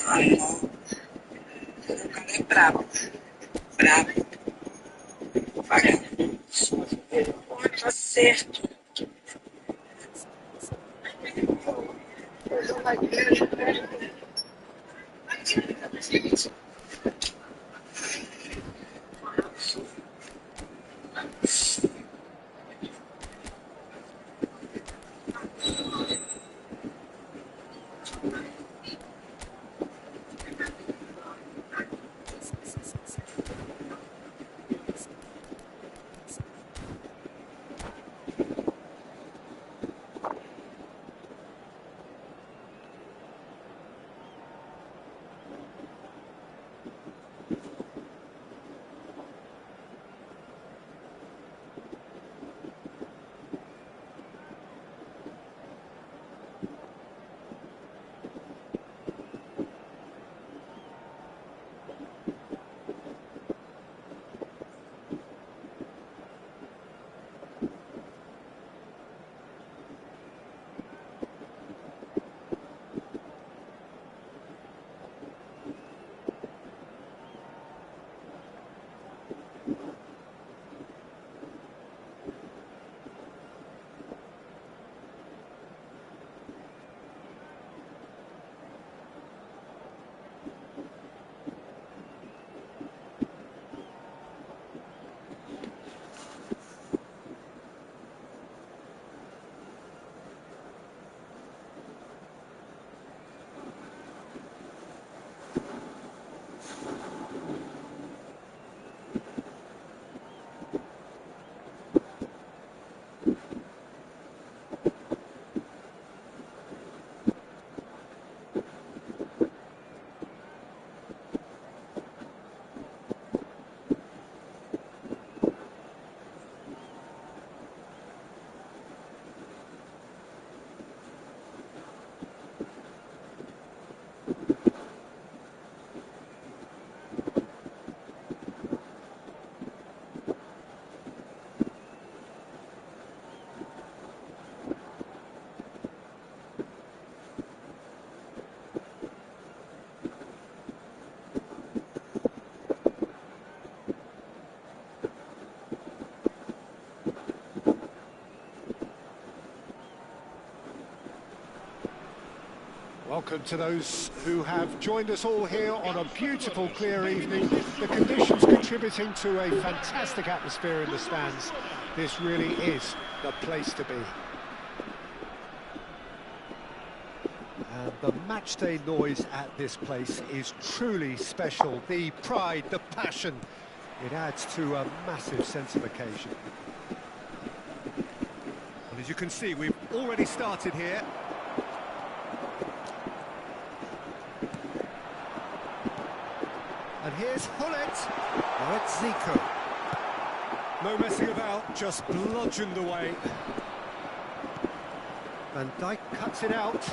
O cara é brabo. Brabo. Vagabundo. Onde acerto. Welcome to those who have joined us all here on a beautiful, clear evening. The conditions contributing to a fantastic atmosphere in the stands. This really is the place to be. And the matchday noise at this place is truly special. The pride, the passion, it adds to a massive sense of occasion. And as you can see, we've already started here. And here's Hullet. Now it's Zico. No messing about, just bludgeoned away. Van Dijk cuts it out.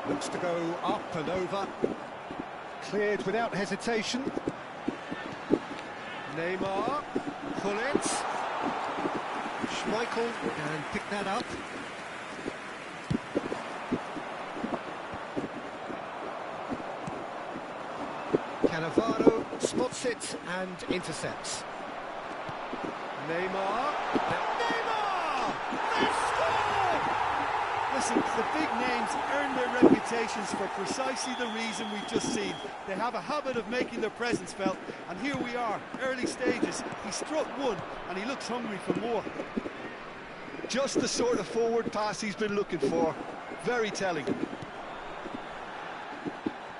Looks to go up and over. Cleared without hesitation. Neymar. Hullet. Schmeichel can pick that up. Cannavaro spots it and intercepts. Neymar. Neymar! They score! Listen, the big names earn their reputations for precisely the reason we've just seen. They have a habit of making their presence felt, and here we are, early stages. He struck one, and he looks hungry for more. Just the sort of forward pass he's been looking for. Very telling.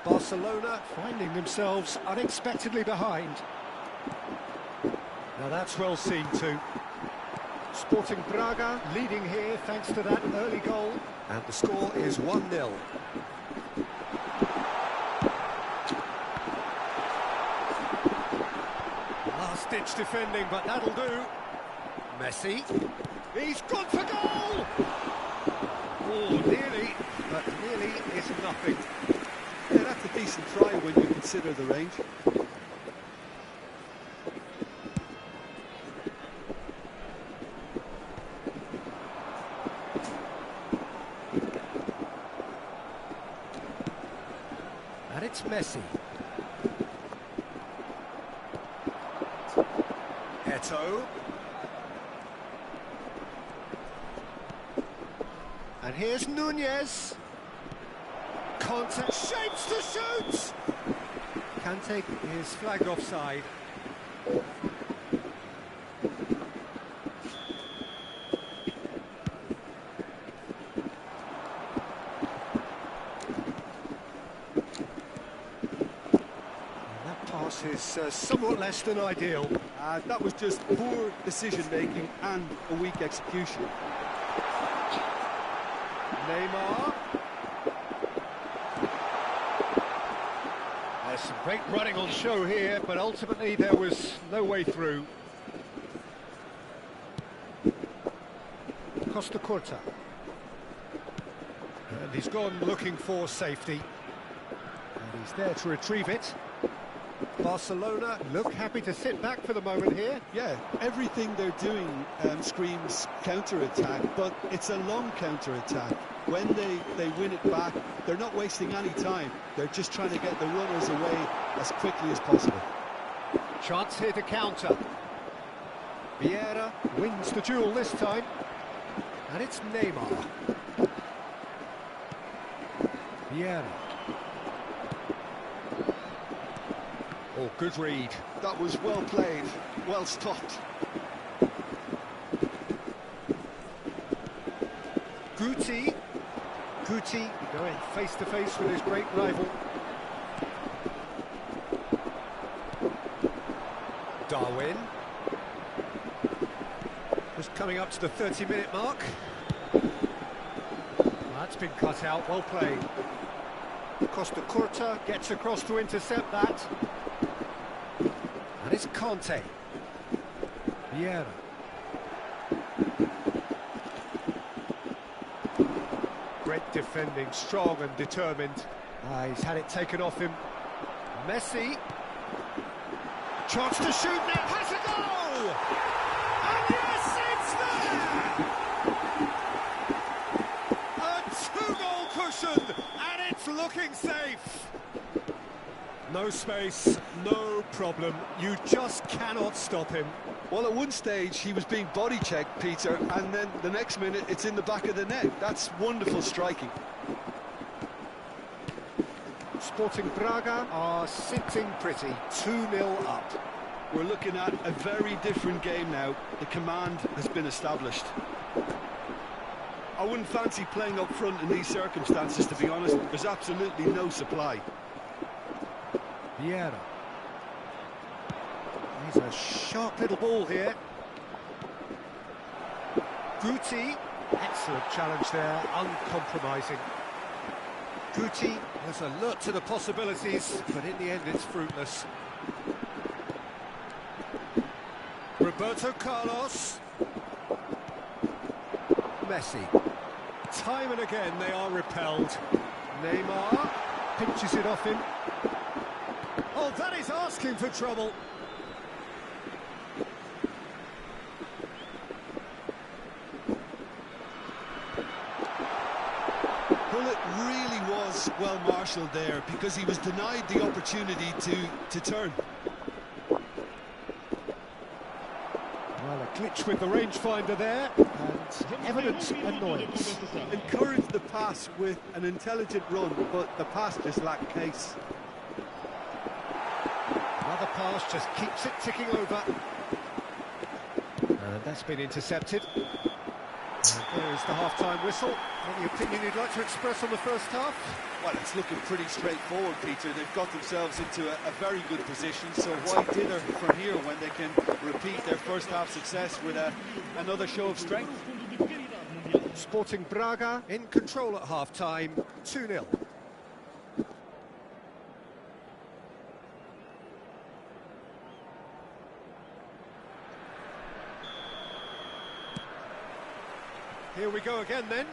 Barcelona finding themselves unexpectedly behind. Now that's well seen too. Sporting Braga leading here thanks to that early goal. And the score is 1-0. Last-ditch defending, but that'll do. Messi. He's gone for goal! Oh, nearly, but nearly is nothing. Yeah, that's a decent try when you consider the range. And it's Messi. Eto. And here's Nunez. Contact, shapes to shoot! Kante is flagged offside. That pass is somewhat less than ideal. That was just poor decision-making and a weak execution. Neymar. There's some great running on show here, but ultimately there was no way through. Costa Curta. And he's gone looking for safety. And he's there to retrieve it. Barcelona look happy to sit back for the moment here. Yeah, everything they're doing screams counter-attack, but it's a long counter-attack. When they win it back, they're not wasting any time. They're just trying to get the runners away as quickly as possible. Chance here to counter. Vieira wins the duel this time. And it's Neymar. Vieira. Oh, good read. That was well played, well stopped. Guti going face-to-face with his great rival. Darwin. Just coming up to the 30-minute mark. That's been cut out, well played. Costa Curta gets across to intercept that. And it's Conte. Vieira. Great defending, strong and determined. He's had it taken off him. Messi. Chance to shoot now, has a goal! And yes, it's there! A two-goal cushion, and it's looking safe. No space, no problem. You just cannot stop him. Well, at one stage he was being body checked, Peter, and then the next minute it's in the back of the net. That's wonderful striking. Sporting Braga are sitting pretty, 2-0 up. We're looking at a very different game now. The command has been established. I wouldn't fancy playing up front in these circumstances, to be honest. There's absolutely no supply. Vieira. He's a sharp little ball here. Guti. Excellent challenge there, uncompromising. Guti was alert to the possibilities, but in the end it's fruitless. Roberto Carlos. Messi. Time and again they are repelled. Neymar pinches it off him. Oh, that is asking for trouble. Well, it really was well marshalled there because he was denied the opportunity to turn. Well, a glitch with the rangefinder there, and evident annoyance. Encouraged the pass with an intelligent run, but the pass just lacked pace. Another pass just keeps it ticking over. And that's been intercepted. And there's the half-time whistle. Any opinion you'd like to express on the first half? Well, it's looking pretty straightforward, Peter. They've got themselves into a very good position, so why dither from here when they can repeat their first half success with another show of strength? Sporting Braga in control at half-time, 2-0. Here we go again then.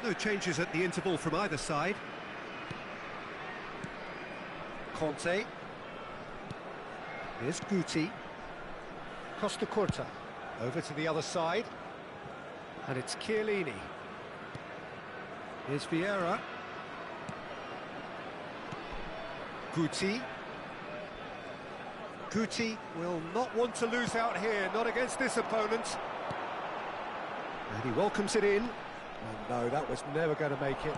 No changes at the interval from either side. Conte. Here's Guti. Costa Curta. Over to the other side. And it's Chiellini. Here's Vieira. Guti. Guti will not want to lose out here, not against this opponent. And he welcomes it in. Oh no, that was never going to make it.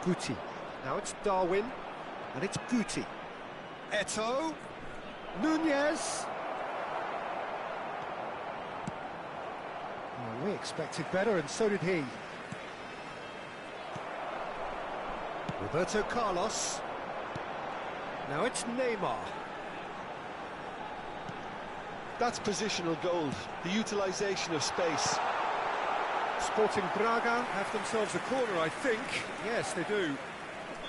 Guti. Now it's Darwin. And it's Guti. Eto'o. Nunez. Oh, we expected better, and so did he. Roberto Carlos. Now it's Neymar. That's positional gold, the utilisation of space. Sporting Braga have themselves a corner, I think. Yes, they do.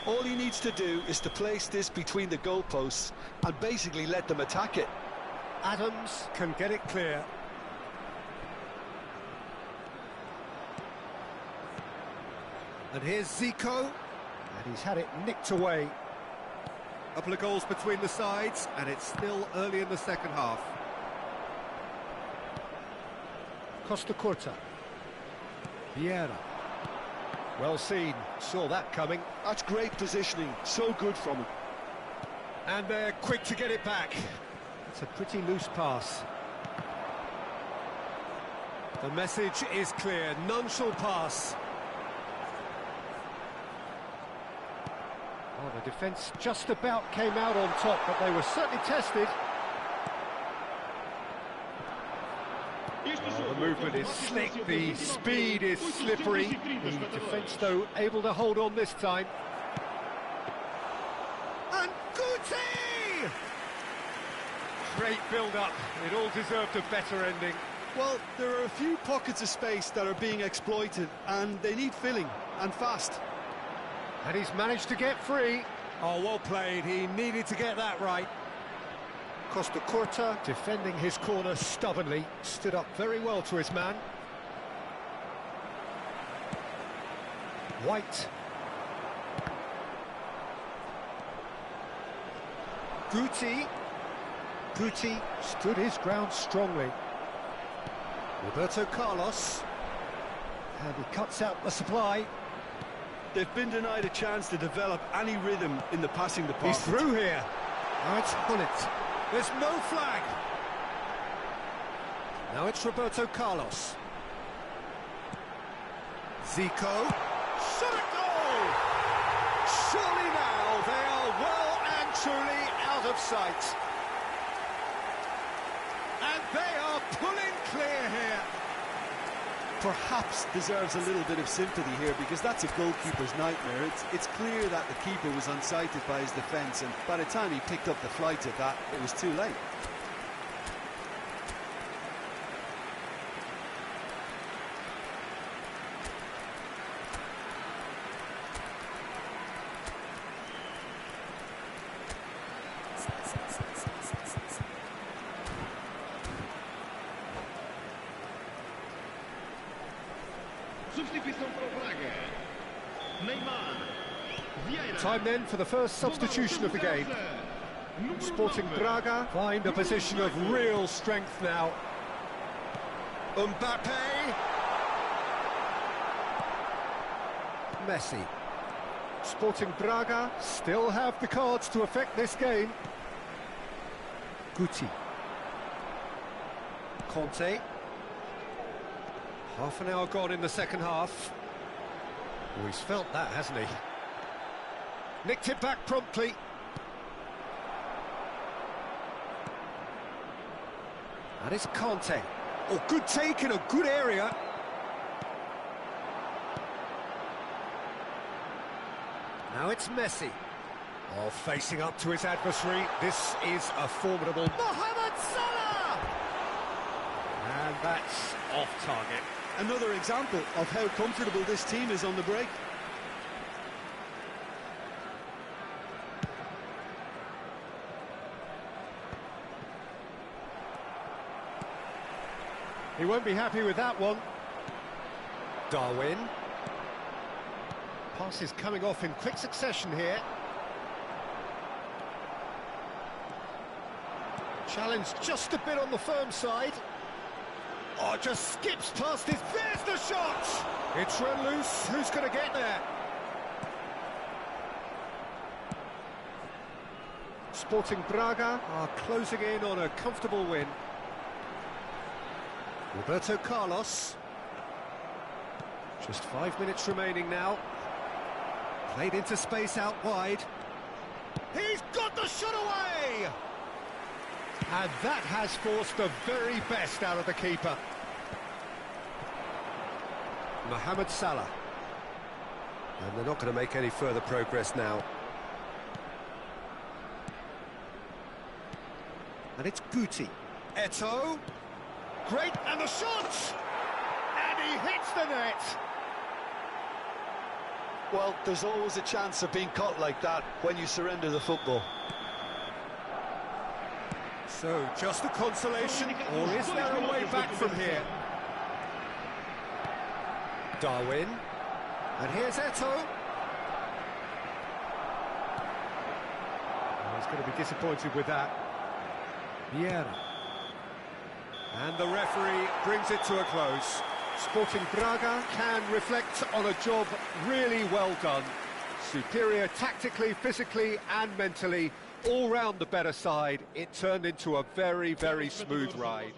All he needs to do is to place this between the goalposts and basically let them attack it. Adams can get it clear. And here's Zico. And he's had it nicked away. A couple of goals between the sides, and it's still early in the second half. Costa Curta. Vieira. Well seen, saw that coming. That's great positioning, so good from him. And they're quick to get it back. It's a pretty loose pass. The message is clear, none shall pass. Oh, the defence just about came out on top, but they were certainly tested. Oh, the movement is slick, the speed is slippery. The defence, though, able to hold on this time. And Guti! Great build-up. It all deserved a better ending. Well, there are a few pockets of space that are being exploited, and they need filling, and fast. And he's managed to get free. Oh, well played. He needed to get that right. Costa Curta defending his corner stubbornly, stood up very well to his man. White. Guti. Guti stood his ground strongly. Roberto Carlos. And he cuts out the supply. They've been denied a chance to develop any rhythm in the passing department. He's through here. Now it's Hunnit. There's no flag. Now it's Roberto Carlos. Zico. Shot a goal! Surely now they are well and truly out of sight. And they are pulling clear here. Perhaps deserves a little bit of sympathy here, because that's a goalkeeper's nightmare. It's clear that the keeper was unsighted by his defence, and by the time he picked up the flight of that, it was too late. Time then for the first substitution of the game. Sporting Braga find a position of real strength now. Mbappe. Messi. Sporting Braga still have the cards to affect this game. Guti. Conte. Half an hour gone in the second half. Oh, he's felt that, hasn't he? Nicked it back promptly. And it's Conte. Oh, good take in a good area. Now it's Messi. Oh, facing up to his adversary. This is a formidable Mohamed Salah! And that's off target. Another example of how comfortable this team is on the break. He won't be happy with that one. Darwin. Passes coming off in quick succession here. Challenge just a bit on the firm side. Oh, just skips past his... There's the shot! It's run loose. Who's going to get there? Sporting Braga are closing in on a comfortable win. Roberto Carlos. Just 5 minutes remaining now. Played into space out wide. He's got the shot away! And that has forced the very best out of the keeper. Mohamed Salah. And they're not going to make any further progress now. And it's Guti. Eto'o. Great, and the shot! And he hits the net! Well, there's always a chance of being caught like that when you surrender the football. So, just a consolation, or is there a way back from here? Darwin. And here's Eto'o. Oh, he's going to be disappointed with that. Vieira. And the referee brings it to a close. Sporting Braga can reflect on a job really well done. Superior tactically, physically and mentally, all round the better side. It turned into a very, very smooth ride.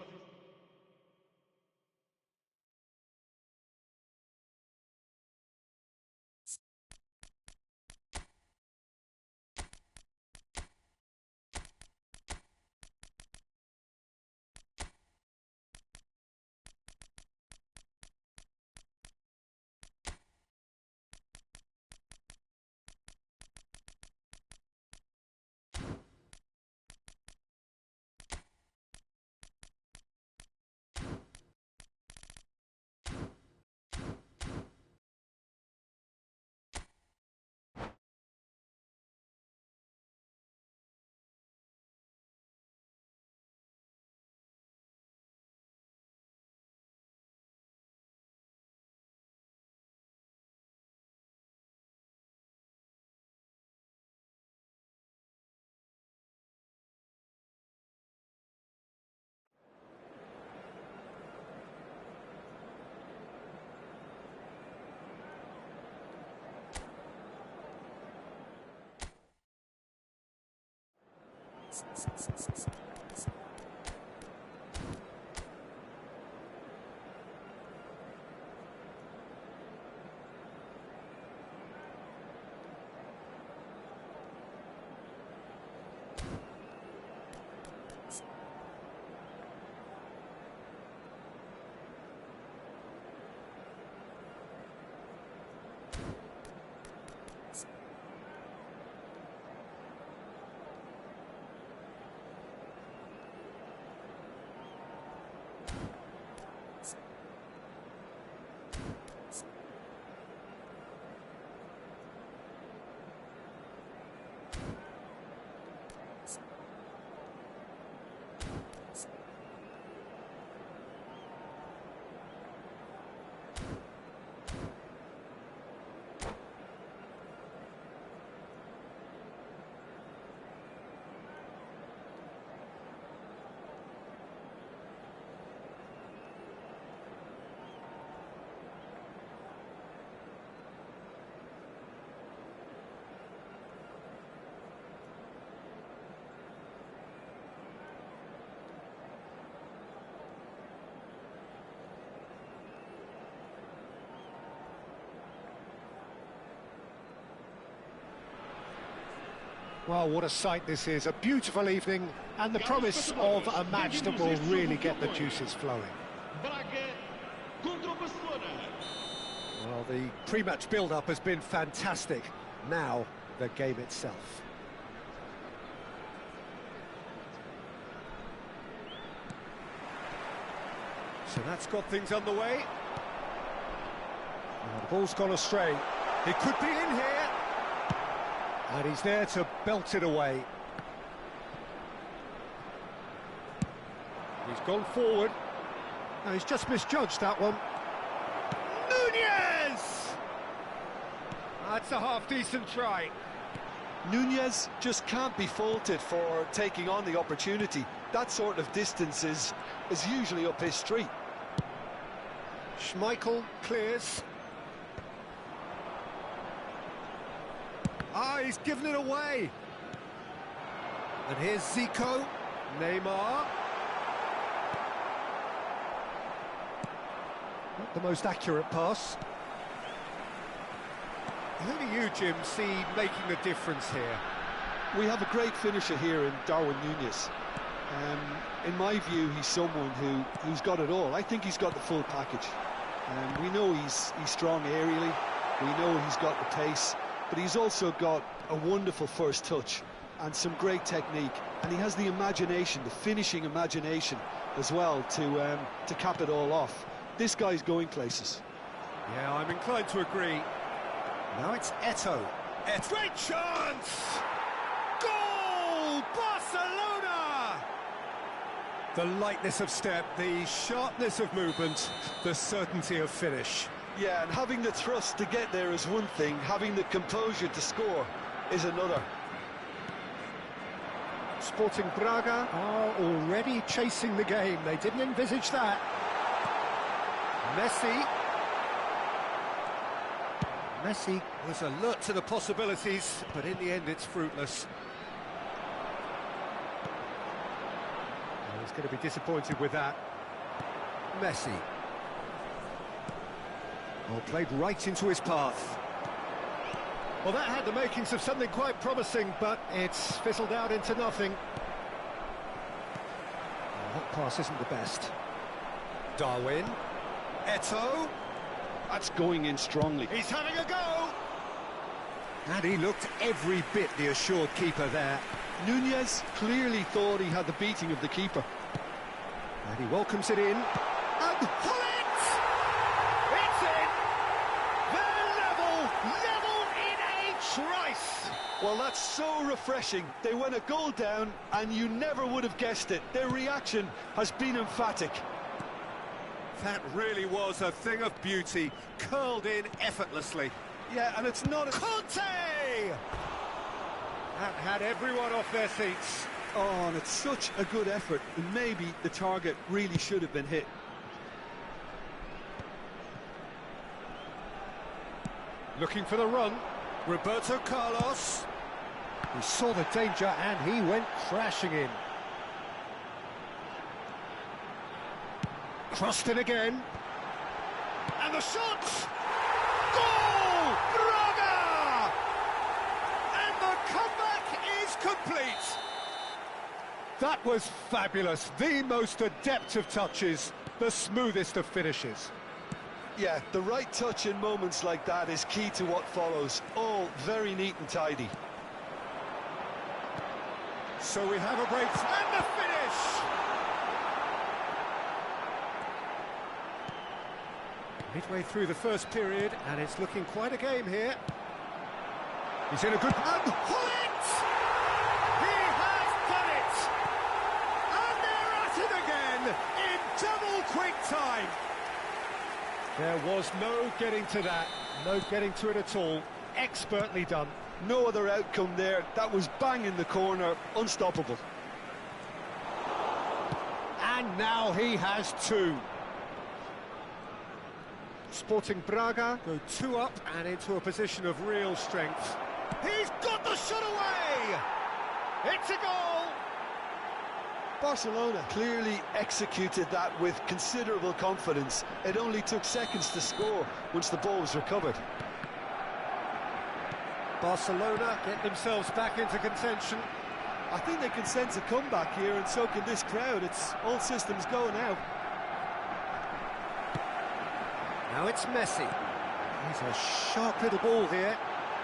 Well, what a sight this is. A beautiful evening and the promise of a match that will really get the juices flowing. Well, the pre-match build-up has been fantastic. Now, the game itself. So that's got things underway. Oh, the ball's gone astray. It could be in here. And he's there to belt it away. He's gone forward. No, he's just misjudged that one. Nunez! That's a half-decent try. Nunez just can't be faulted for taking on the opportunity. That sort of distance is usually up his street. Schmeichel clears. Ah, he's given it away. And here's Zico. Neymar. Not the most accurate pass. Who do you, Jim, see making the difference here? We have a great finisher here in Darwin Núñez. In my view, he's someone who's got it all. I think he's got the full package. We know he's strong aerially, we know he's got the pace, but he's also got a wonderful first touch and some great technique, and he has the imagination, the finishing imagination as well to cap it all off. This guy's going places. Yeah, I'm inclined to agree. Now it's Eto'o. Great chance! Goal! Barcelona! The lightness of step, the sharpness of movement, the certainty of finish. Yeah, and having the thrust to get there is one thing, having the composure to score is another. Sporting Braga are already chasing the game. They didn't envisage that. Messi was alert to the possibilities, but in the end it's fruitless. And he's going to be disappointed with that. Messi. Well, played right into his path. Well, that had the makings of something quite promising, but it's fizzled out into nothing. Well, that pass isn't the best. Darwin. Eto'o. That's going in strongly. He's having a go! And he looked every bit the assured keeper there. Núñez clearly thought he had the beating of the keeper. And he welcomes it in. And pull it! It's in! They're level in a trice! Well, that's so refreshing. They went a goal down, and you never would have guessed it. Their reaction has been emphatic. That really was a thing of beauty, curled in effortlessly. Yeah, and it's not a... Conte! That had everyone off their seats. Oh, and it's such a good effort, and maybe the target really should have been hit. Looking for the run. Roberto Carlos. He saw the danger and he went crashing in. Crossed in again. And the shot! Goal! Braga! And the comeback is complete. That was fabulous. The most adept of touches, the smoothest of finishes. Yeah, the right touch in moments like that is key to what follows. All very neat and tidy. So we have a break and the finish! Midway through the first period, and it's looking quite a game here. He's in a good... And pull it! He has done it! And they're at it again in double quick time. There was no getting to that, no getting to it at all. Expertly done. No other outcome there. That was bang in the corner, unstoppable. And now he has two. Sporting Braga go 2 up and into a position of real strength. He's got the shot away! It's a goal! Barcelona clearly executed that with considerable confidence. It only took seconds to score once the ball was recovered. Barcelona get themselves back into contention. I think they can sense a comeback here, and so can this crowd. It's all systems go now. Now it's Messi. He's a sharp little ball here.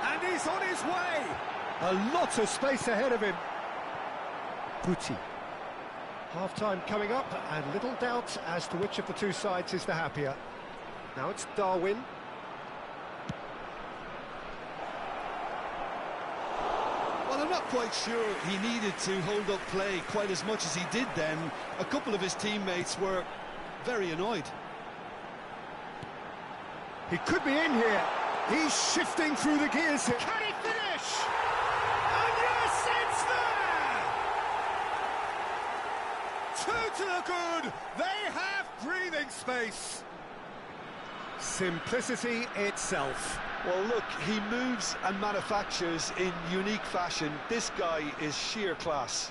And he's on his way! A lot of space ahead of him. Guti. Half-time coming up, and little doubt as to which of the two sides is the happier. Now it's Darwin. Well, I'm not quite sure he needed to hold up play quite as much as he did then. A couple of his teammates were very annoyed. He could be in here. He's shifting through the gears. Can he finish? And yes, it's there! Two to the good. They have breathing space. Simplicity itself. Well, look, he moves and manufactures in unique fashion. This guy is sheer class.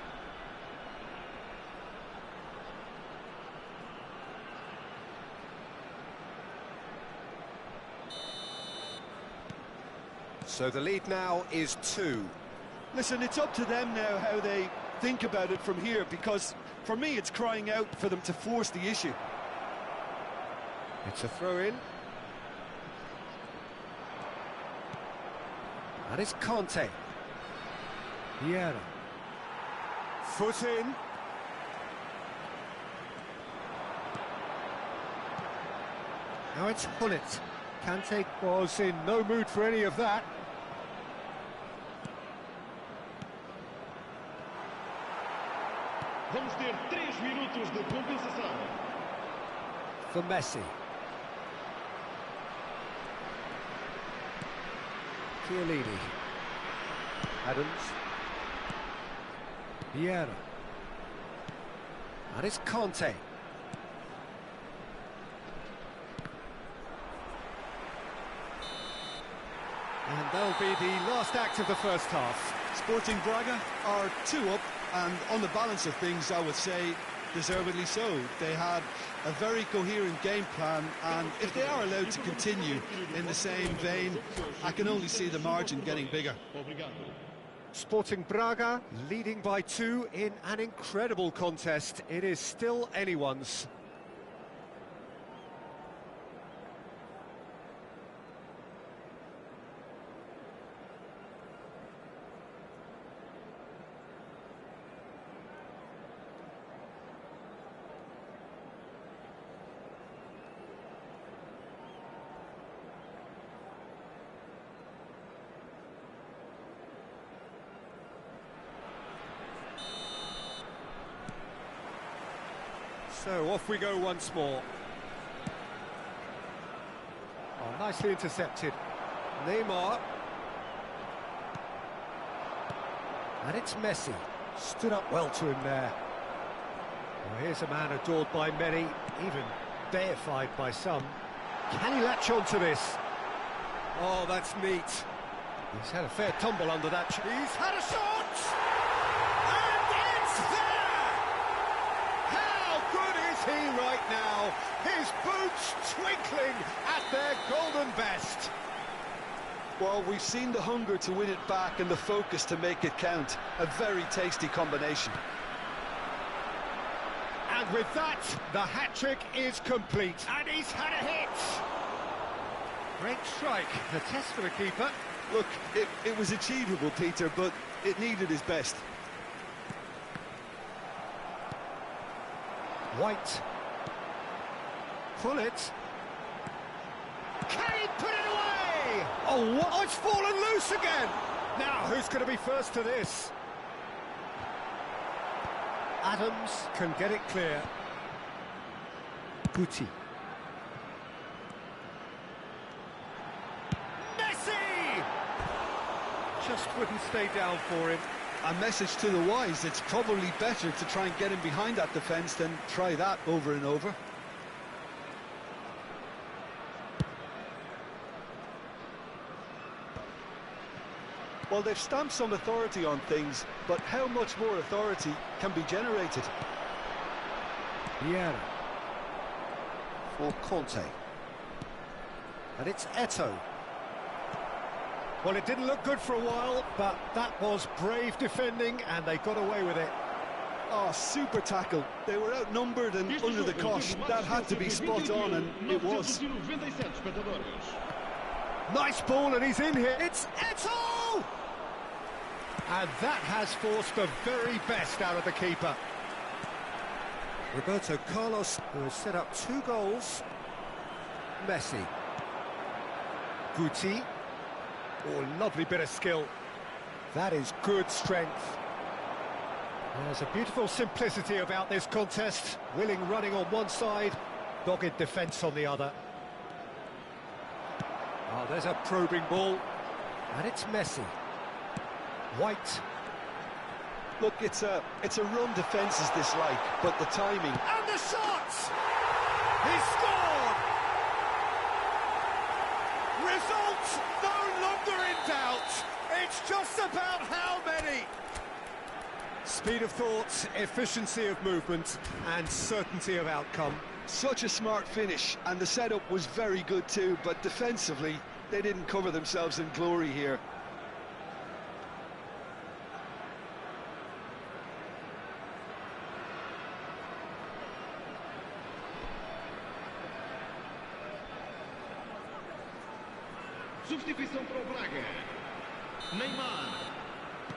So the lead now is 2. Listen, it's up to them now how they think about it from here, because for me it's crying out for them to force the issue. It's a throw-in. And it's Conte. Vieira. Foot in. Now it's Hullet. Kante was in no mood for any of that. Vamos ter 3 minutos de compensação. For Messi. Chiellini. Adams. Vieira. And it's Conte. And that'll be the last act of the first half. Sporting Braga are 2 up, and on the balance of things, I would say deservedly so. They had a very coherent game plan, and if they are allowed to continue in the same vein, I can only see the margin getting bigger. Sporting Braga leading by 2 in an incredible contest. It is still anyone's. So off we go once more. Oh, nicely intercepted. Neymar. And it's Messi. Stood up well to him there. Well, here's a man adored by many, even deified by some. Can he latch on to this? Oh, that's neat. He's had a fair tumble under that. He's had a shot! And it's there! How good is he right now? His boots twinkling at their golden best. Well, we've seen the hunger to win it back and the focus to make it count. A very tasty combination. And with that, the hat-trick is complete. And he's had a hit! Great strike. A test for the keeper. Look, it was achievable, Peter, but it needed his best. White. Pull it. Can he put it away? Oh, what? Oh, it's fallen loose again! Now, who's going to be first to this? Adams can get it clear. Guti. Messi! Just wouldn't stay down for him. A message to the wise, it's probably better to try and get him behind that defence than try that over and over. Well, they've stamped some authority on things, but how much more authority can be generated? Vieira. For Conte. And it's Eto'o. Well, it didn't look good for a while, but that was brave defending, and they got away with it. Oh, super tackle. They were outnumbered and under the cosh. That had to be spot on, and it was. Nice ball, and he's in here. It's Eto'o! And that has forced the very best out of the keeper. Roberto Carlos, who has set up 2 goals. Messi. Guti. Oh, lovely bit of skill. That is good strength. There's a beautiful simplicity about this contest. Willing running on one side, dogged defence on the other. Oh, there's a probing ball. And it's Messi. White. Look, it's a run defence is this like, but the timing. And the shot! He scored! It's just about how many? Speed of thought, efficiency of movement, and certainty of outcome. Such a smart finish, and the setup was very good too, but defensively, they didn't cover themselves in glory here. Substituição para o Braga. Neymar.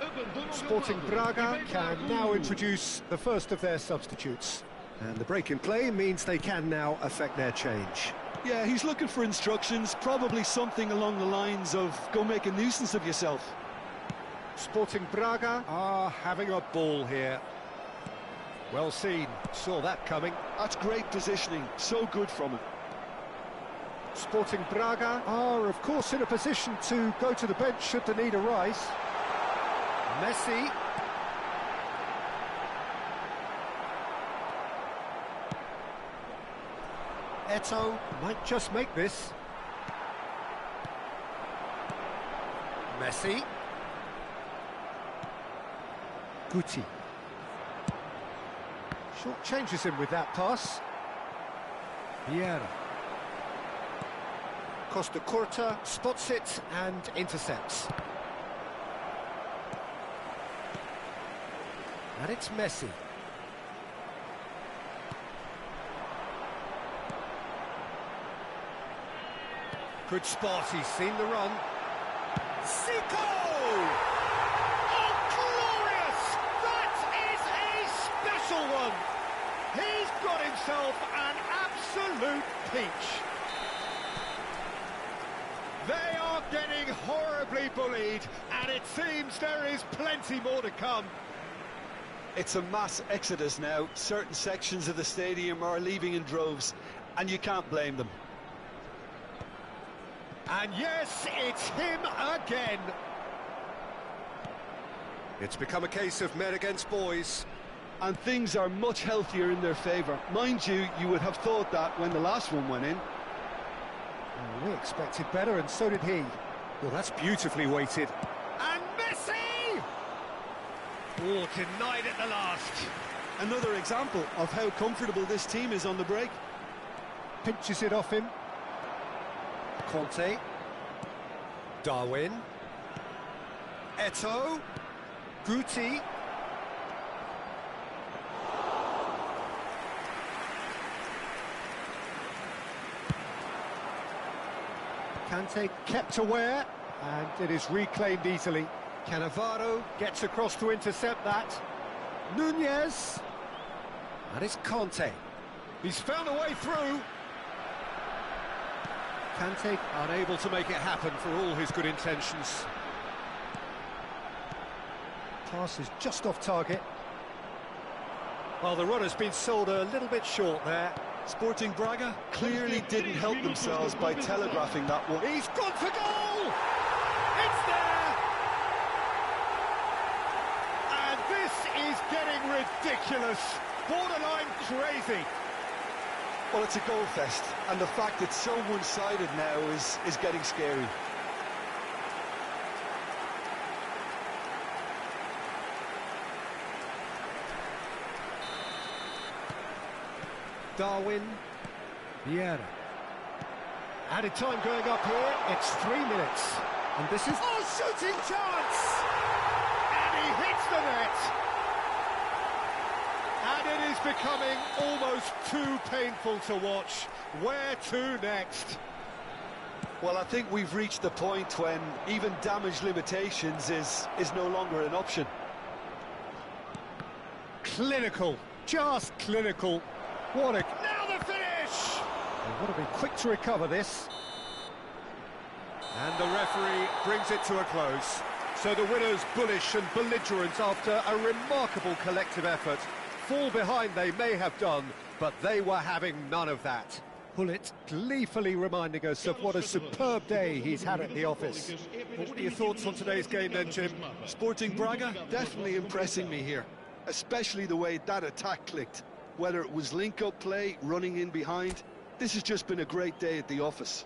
Abandona o Sporting gramado. Braga E vem can para now o introduce the first of their substitutes. And the break in play means they can now affect their change. Yeah, he's looking for instructions, probably something along the lines of, go make a nuisance of yourself. Sporting Braga are having a ball here. Well seen, saw that coming. That's great positioning, so good from him. Sporting Braga are, of course, in a position to go to the bench should the need arise. Messi. Eto'o might just make this. Messi. Guti. Short changes him with that pass. Vieira. Costa Curta spots it and intercepts. And it's Messi. Good spot, he's seen the run. Zico! Oh, glorious! That is a special one! He's got himself an absolute peach. They are getting horribly bullied, and it seems there is plenty more to come. It's a mass exodus now. Certain sections of the stadium are leaving in droves, and you can't blame them. And yes, it's him again. It's become a case of men against boys. And things are much healthier in their favour. Mind you, you would have thought that when the last one went in. Oh, we expected better, and so did he. Well, that's beautifully weighted. And Messi! Oh, denied at the last. Another example of how comfortable this team is on the break. Pinches it off him. Conte. Darwin. Eto'o. Guti. Kante kept aware, and it is reclaimed easily. Cannavaro gets across to intercept that. Nunez. And it's Conte. He's found a way through. Kante unable to make it happen for all his good intentions. Pass is just off target. Well, the runner's been sold a little bit short there. Sporting Braga clearly didn't help themselves by telegraphing that one. He's gone for goal! It's there! And this is getting ridiculous. Borderline crazy. Well, it's a goal fest, and the fact it's so one-sided now is getting scary. Darwin. Vieira. Added time going up here. It's 3 minutes. And this is... Oh, shooting chance! And he hits the net. And it is becoming almost too painful to watch. Where to next? Well, I think we've reached the point when even damage limitations is no longer an option. Clinical. Just clinical. What a... Now the finish! They would have been quick to recover this. And the referee brings it to a close. So the winners bullish and belligerent after a remarkable collective effort. Fall behind they may have done, but they were having none of that. Pullet gleefully reminding us of what a superb day he's had at the office. Well, what are your thoughts on today's game then, Jim? Sporting Braga definitely impressing me here, especially the way that attack clicked. Whether it was link-up play, running in behind, this has just been a great day at the office.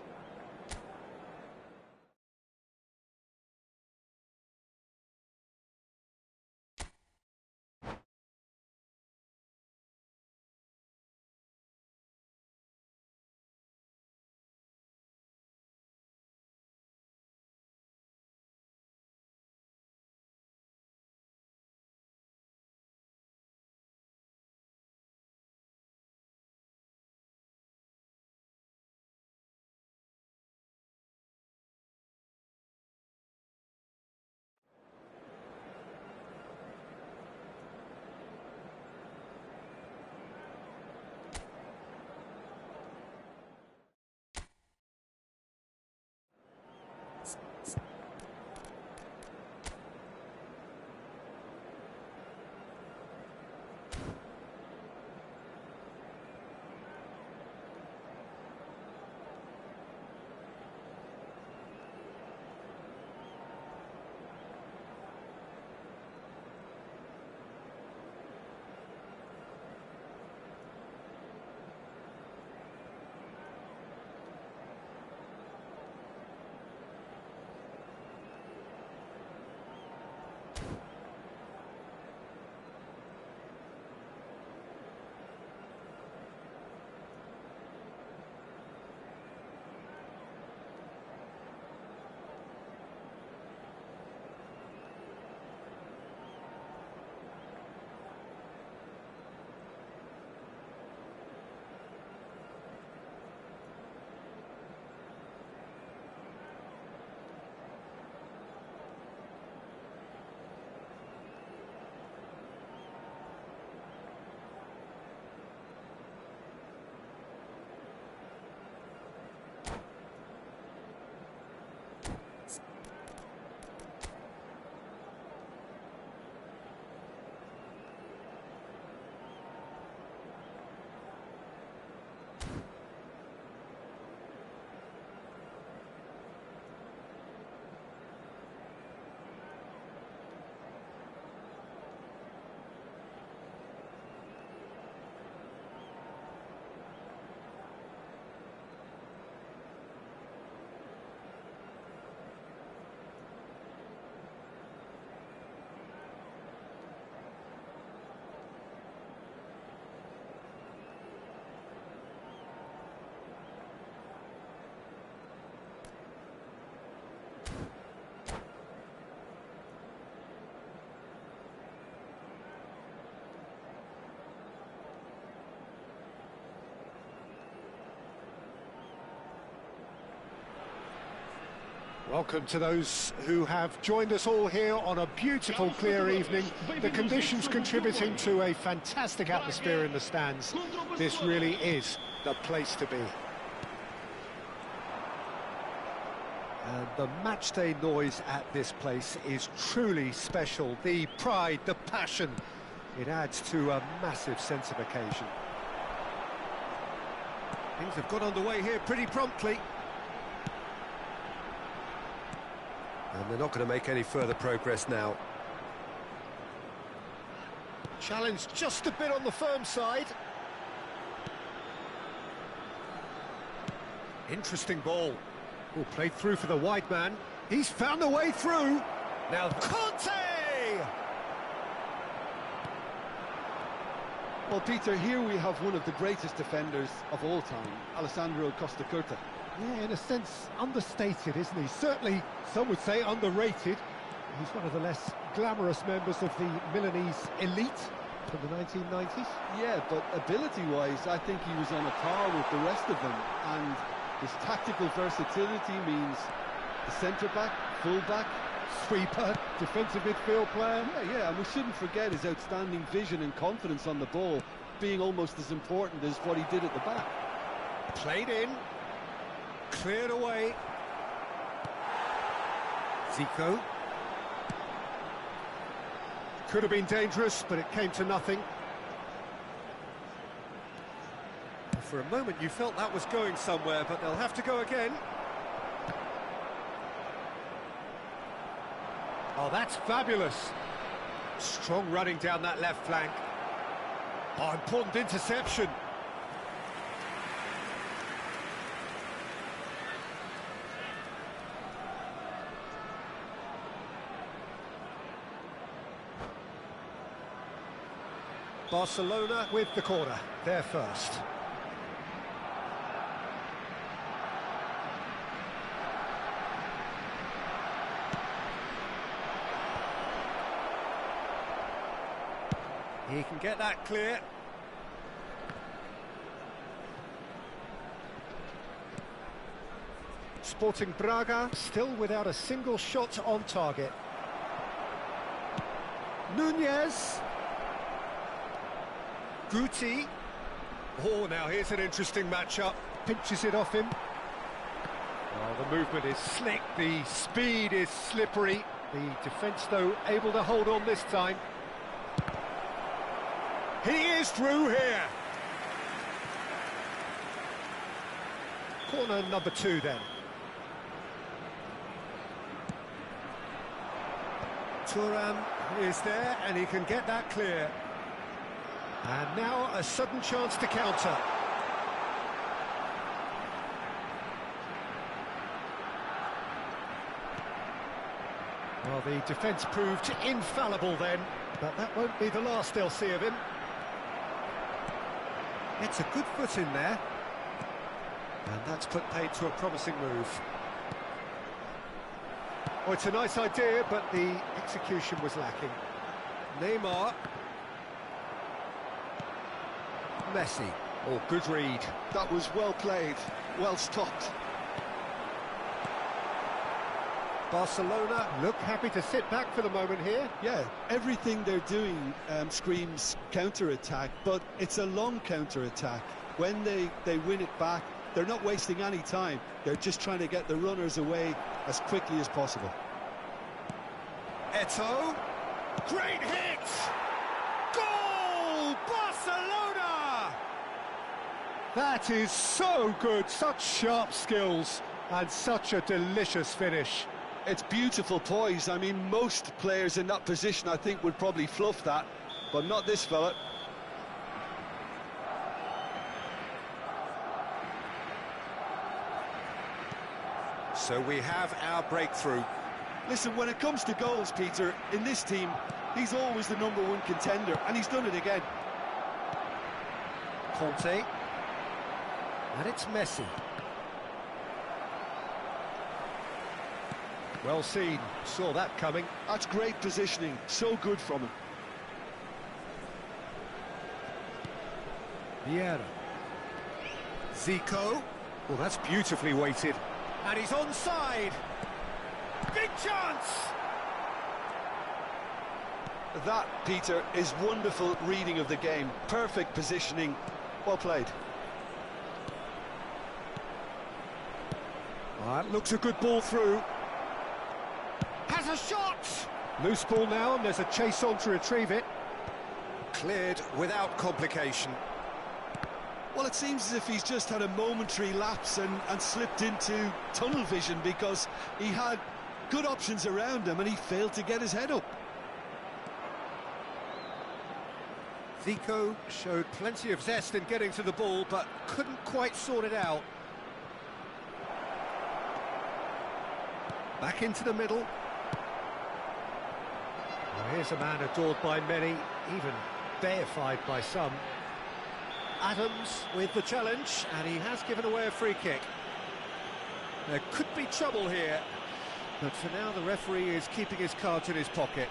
Welcome to those who have joined us all here on a beautiful, clear evening. The conditions contributing to a fantastic atmosphere in the stands. This really is the place to be. And the matchday noise at this place is truly special. The pride, the passion, it adds to a massive sense of occasion. Things have got underway here pretty promptly. And they're not going to make any further progress now. Challenge just a bit on the firm side. Interesting ball. Oh, played through for the wide man. He's found a way through. Now Conte! Well, Peter, here we have one of the greatest defenders of all time, Alessandro Costa Curta. Yeah, in a sense, understated, isn't he? Certainly, some would say underrated. He's one of the less glamorous members of the Milanese elite from the 1990s. Yeah, but ability-wise, I think he was on a par with the rest of them. And his tactical versatility means the centre-back, full-back, Sweeper, defensive midfield player. Yeah, and we shouldn't forget his outstanding vision and confidence on the ball being almost as important as what he did at the back. Played in. Cleared away. Zico. Could have been dangerous, but it came to nothing. For a moment you felt that was going somewhere, but they'll have to go again. Oh, that's fabulous. Strong running down that left flank. Oh, important interception. Barcelona with the corner, they're first. He can get that clear. Sporting Braga still without a single shot on target. Nunez. Guti. Oh, now here's an interesting matchup. Pinches it off him. Oh, the movement is slick, the speed is slippery. The defence, though, able to hold on this time. He is through here. Corner number 2 then. Thuram is there and he can get that clear. And now a sudden chance to counter. Well, the defence proved infallible then, but that won't be the last they'll see of him. It's a good foot in there. And that's put paid to a promising move. Oh, it's a nice idea, but the execution was lacking. Neymar. Messi. Oh, good read. That was well played, well stopped. Barcelona look happy to sit back for the moment here. Yeah, everything they're doing screams counter-attack, but it's a long counter-attack. When they win it back, they're not wasting any time. They're just trying to get the runners away as quickly as possible. Eto'o. Great hit! Goal! Barcelona! That is so good. Such sharp skills and such a delicious finish. It's beautiful poise. I mean, most players in that position, I think, would probably fluff that, but not this fella. So we have our breakthrough. Listen, when it comes to goals, Peter, in this team, he's always the #1 contender, and he's done it again. Conte. And it's Messi. Well seen, saw that coming. That's great positioning, so good from him. Vieira. Zico. Well, that's beautifully weighted. And he's onside. Big chance! That, Peter, is wonderful reading of the game. Perfect positioning. Well played. That looks a good ball through. Has a shot! Loose ball now, and there's a chase on to retrieve it. Cleared without complication. Well, it seems as if he's just had a momentary lapse and slipped into tunnel vision, because he had good options around him and he failed to get his head up. Zico showed plenty of zest in getting to the ball, but couldn't quite sort it out. Back into the middle. Well, here's a man adored by many, even deified by some. Adams with the challenge, and he has given away a free kick. There could be trouble here, but for now the referee is keeping his cards in his pocket.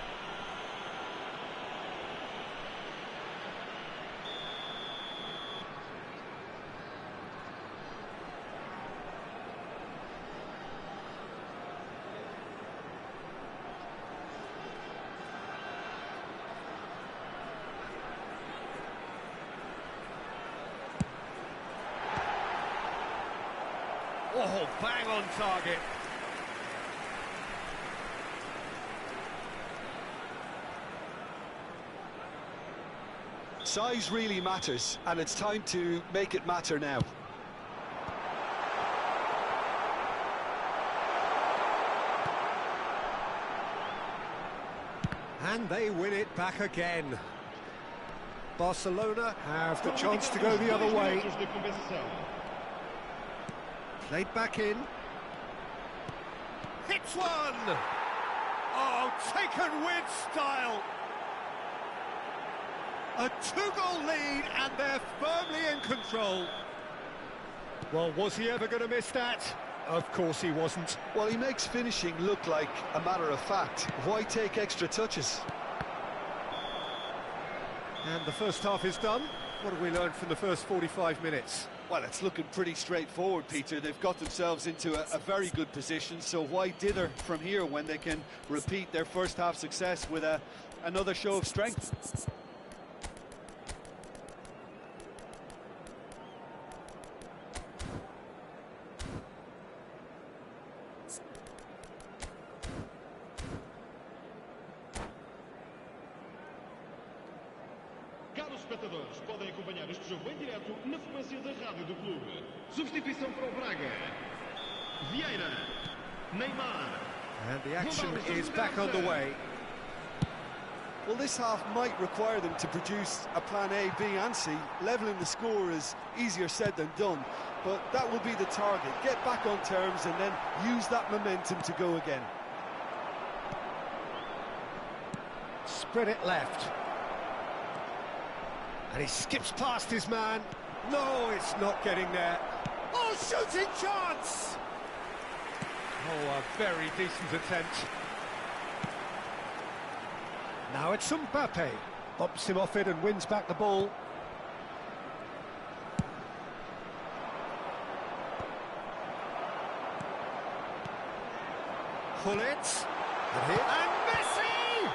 Oh, bang on target. Size really matters, and it's time to make it matter now. And they win it back again. Barcelona have the chance to go the other way. Played back in. Hits one! Oh, taken with style! A two-goal lead, and they're firmly in control. Well, was he ever going to miss that? Of course he wasn't. Well, he makes finishing look like a matter of fact. Why take extra touches? And the first half is done. What have we learned from the first 45 minutes? Well, it's looking pretty straightforward, Peter. They've got themselves into a very good position, so why dither from here when they can repeat their first half success with another show of strength? Caros espectadores, podem acompanhar este jogo em direto na frequência da rádio do clube. Substituição para o Braga. Vieira. Neymar. And the action is back underway. Well, this half might require them to produce a plan A, B and C. Levelling the score is easier said than done, but that will be the target. Get back on terms and then use that momentum to go again. Spread it left. And he skips past his man. No, it's not getting there. Oh, shooting chance! Oh, a very decent attempt. Now it's Mbappe. Bumps him off it and wins back the ball. Hullet. And Messi!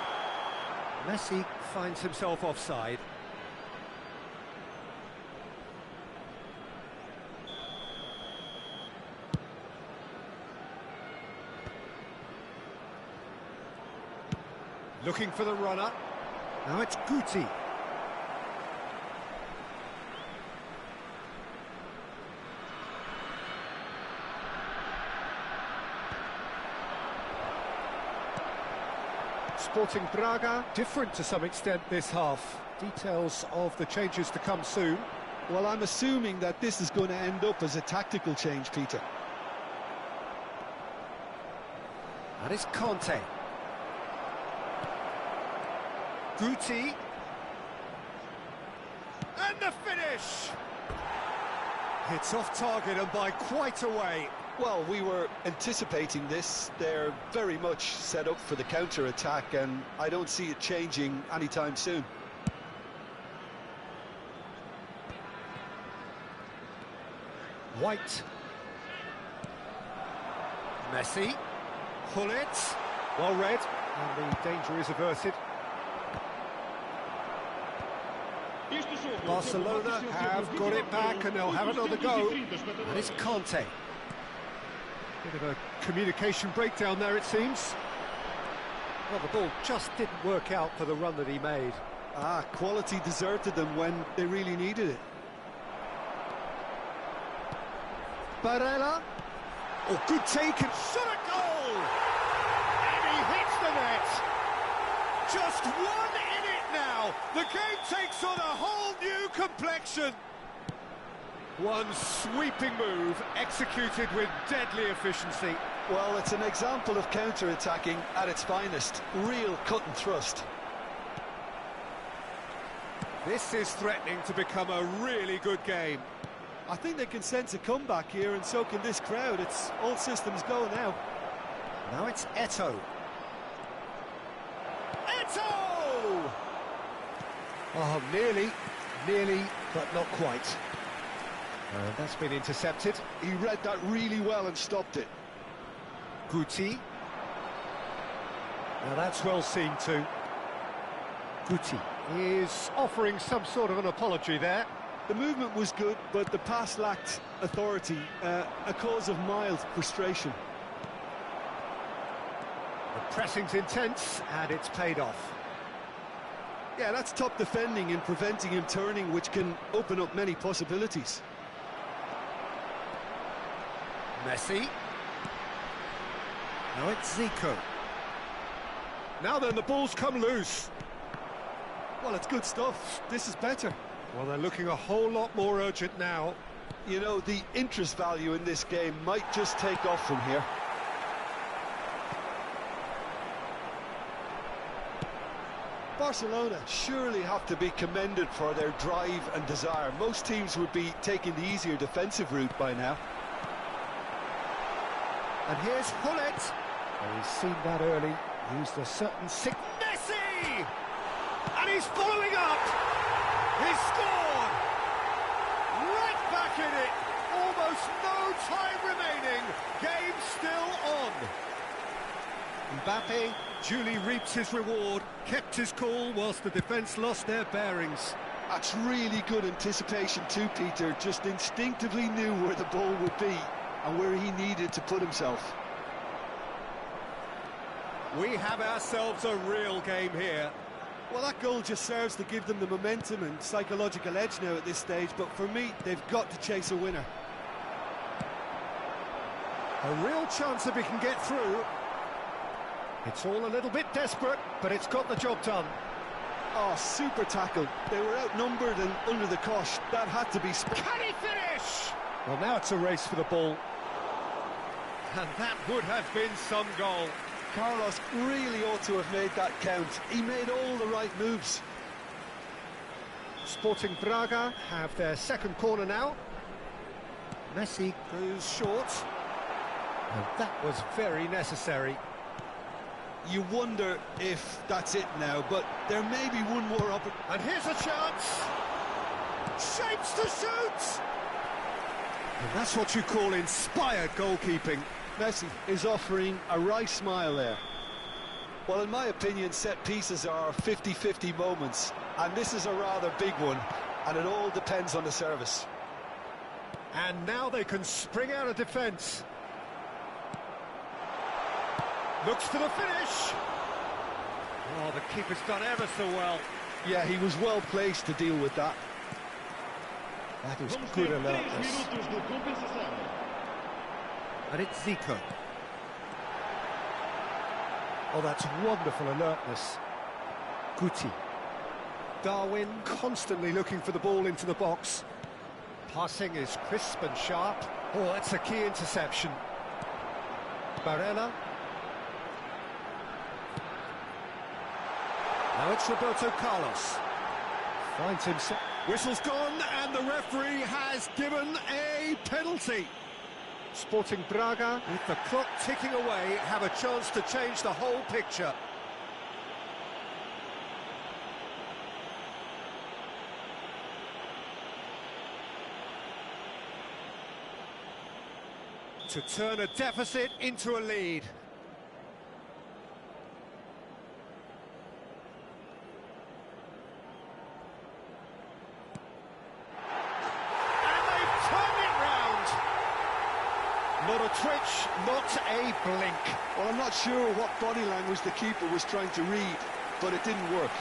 Messi finds himself offside. Looking for the runner. Now it's Guti. Sporting Braga, different to some extent this half. Details of the changes to come soon. Well, I'm assuming that this is going to end up as a tactical change, Peter. That is Conte. Guti. And the finish! It's off target and by quite a way. Well, we were anticipating this. They're very much set up for the counter-attack, and I don't see it changing anytime soon. White. Messi. pull it. Well read, and the danger is averted. Barcelona have got it back and they'll have another go. And it's Conte. Bit of a communication breakdown there, it seems. Well, the ball just didn't work out for the run that he made. Quality deserted them when they really needed it. Barella. Oh, good taken. Shot a goal! And he hits the net. Just one in it now. The game takes on a whole new complexion. One sweeping move executed with deadly efficiency. Well, it's an example of counter-attacking at its finest. Real cut and thrust. This is threatening to become a really good game. I think they can sense a comeback here, and so can this crowd. It's all systems go now. Now it's Eto'o. Eto'o! Oh, nearly, but not quite. And that's been intercepted. He read that really well and stopped it. Guti. Now that's well seen too. Guti is offering some sort of an apology there. The movement was good, but the pass lacked authority, a cause of mild frustration. The pressing's intense, and it's paid off. Yeah, that's top defending and preventing him turning, which can open up many possibilities. Messi. Now it's Zico. Now then, the ball's come loose. Well, it's good stuff. This is better. Well, they're looking a whole lot more urgent now. You know, the interest value in this game might just take off from here. Barcelona surely have to be commended for their drive and desire. Most teams would be taking the easier defensive route by now. And here's Hullet. Well, he's seen that early. Used a certain sick... Messi! And he's following up! He's scored! Right back in it! Almost no time remaining. Game still on. Mbappe duly reaps his reward, kept his cool whilst the defence lost their bearings. That's really good anticipation too, Peter. Just instinctively knew where the ball would be and where he needed to put himself. We have ourselves a real game here. Well, that goal just serves to give them the momentum and psychological edge now at this stage, but for me, they've got to chase a winner. A real chance if he can get through. It's all a little bit desperate, but it's got the job done. Oh, super tackle. They were outnumbered and under the cosh. That had to be... Can he finish? Well, now it's a race for the ball. And that would have been some goal. Carlos really ought to have made that count. He made all the right moves. Sporting Braga have their second corner now. Messi goes short. And that was very necessary. You wonder if that's it now, but there may be one more opportunity. And here's a chance. Shapes to shoot. And that's what you call inspired goalkeeping. Messi is offering a wry smile there. Well, in my opinion, set pieces are 50-50 moments, and this is a rather big one, and it all depends on the service. And now they can spring out of defence. Looks for the finish. Oh, the keeper's done ever so well. Yeah, he was well placed to deal with that. That is good alertness. And it's Zico. Oh, that's wonderful alertness. Guti. Darwin constantly looking for the ball into the box. Passing is crisp and sharp. Oh, that's a key interception. Barella. Now it's Roberto Carlos. Finds himself. Whistle's gone and the referee has given a penalty. Sporting Braga, with the clock ticking away, have a chance to change the whole picture. To turn a deficit into a lead. twitch, not a blink. Well, I'm not sure what body language the keeper was trying to read, but it didn't work.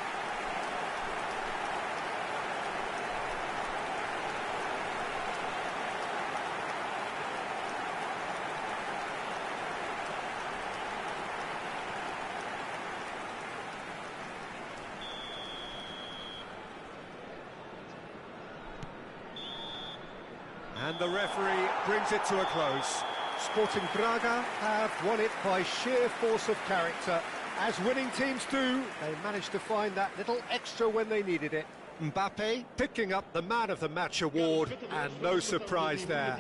And the referee brings it to a close. Sporting Braga have won it by sheer force of character. As winning teams do, they managed to find that little extra when they needed it. Mbappe picking up the Man of the Match award, and no surprise there.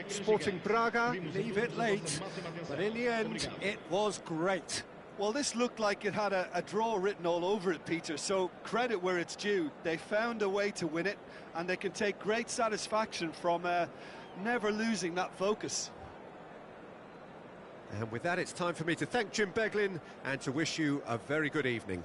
Sporting Braga leave it late, but in the end, it was great. Well, this looked like it had a draw written all over it, Peter, so credit where it's due. They found a way to win it, and they can take great satisfaction from never losing that focus. And with that, it's time for me to thank Jim Beglin and to wish you a very good evening.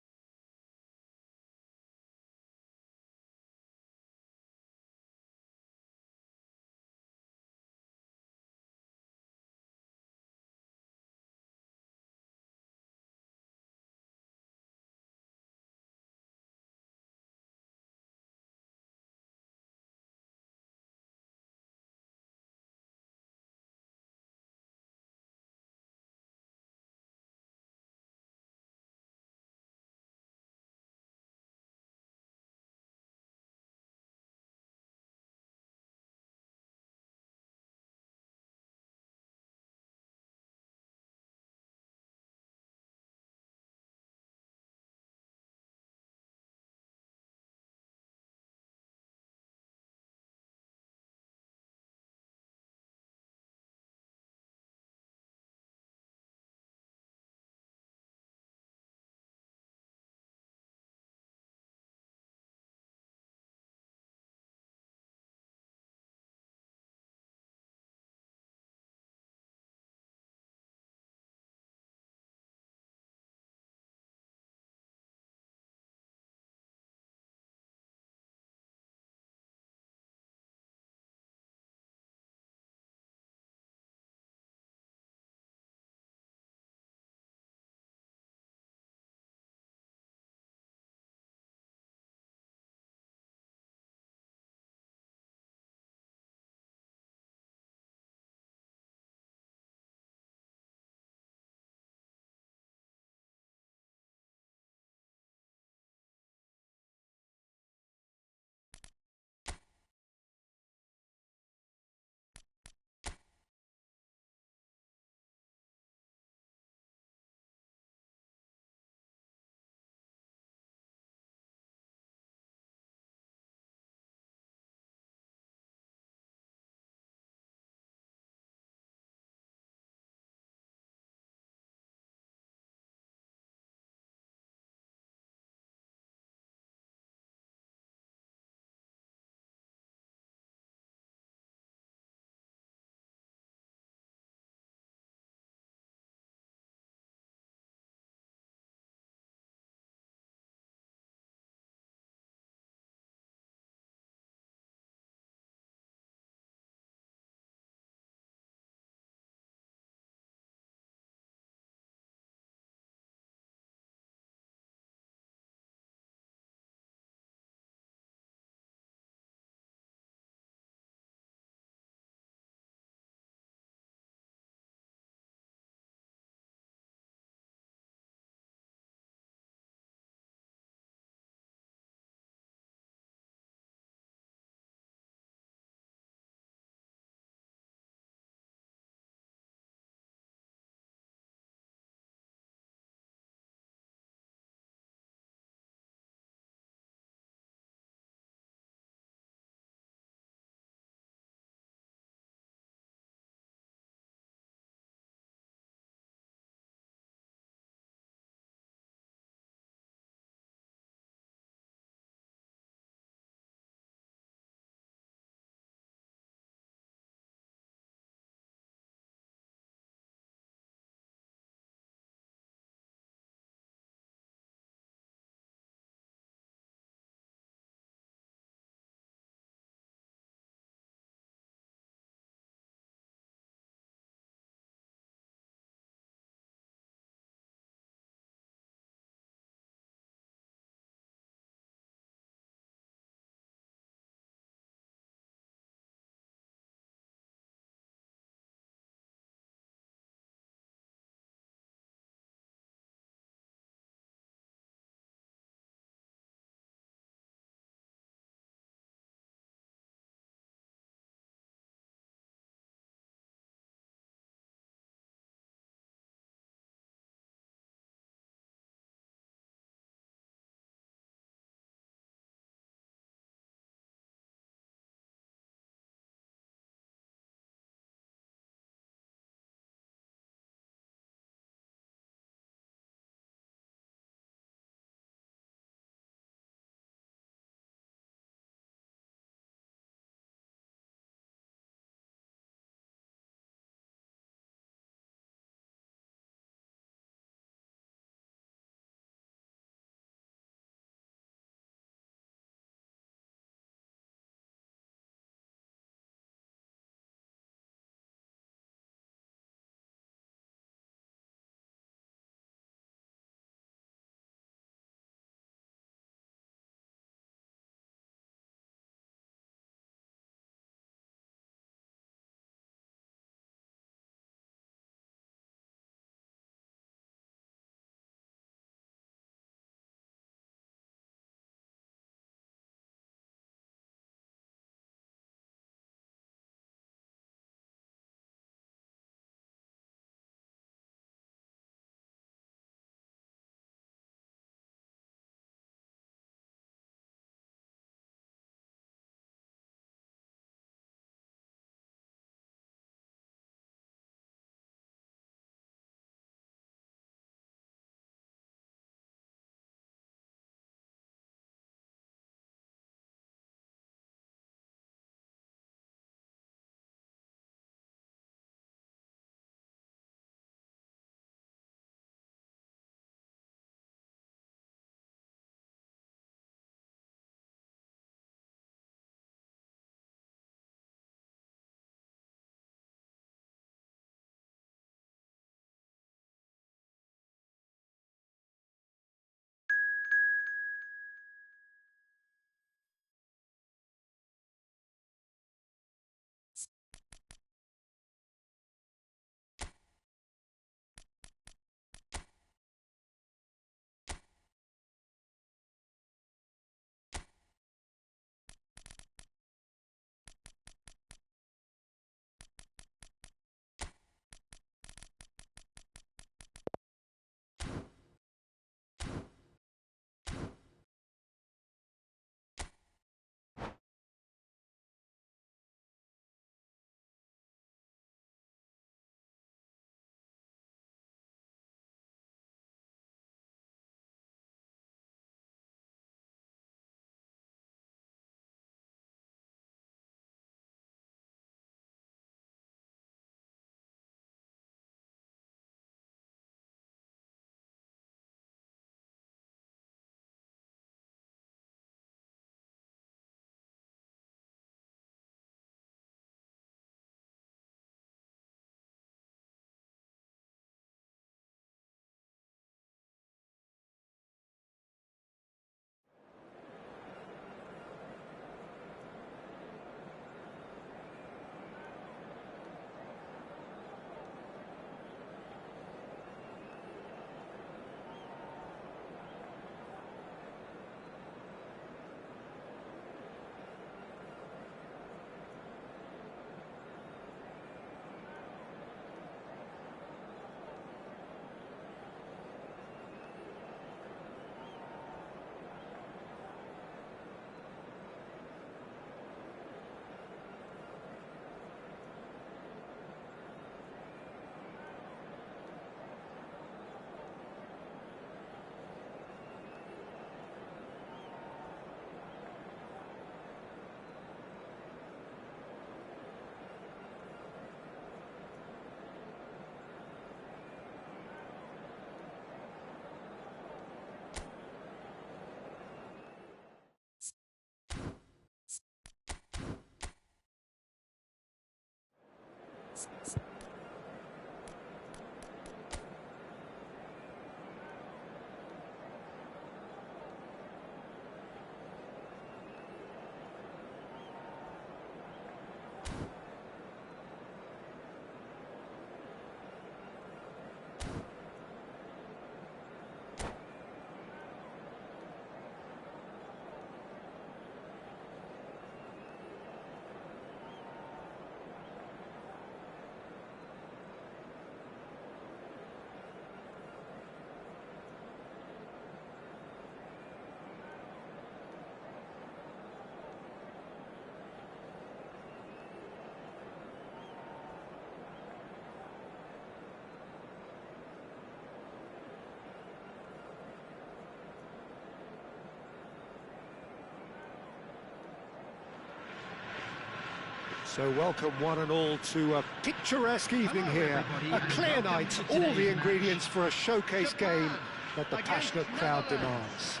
So welcome one and all to a picturesque evening here. A clear night, all the ingredients for a showcase game that the passionate crowd demands.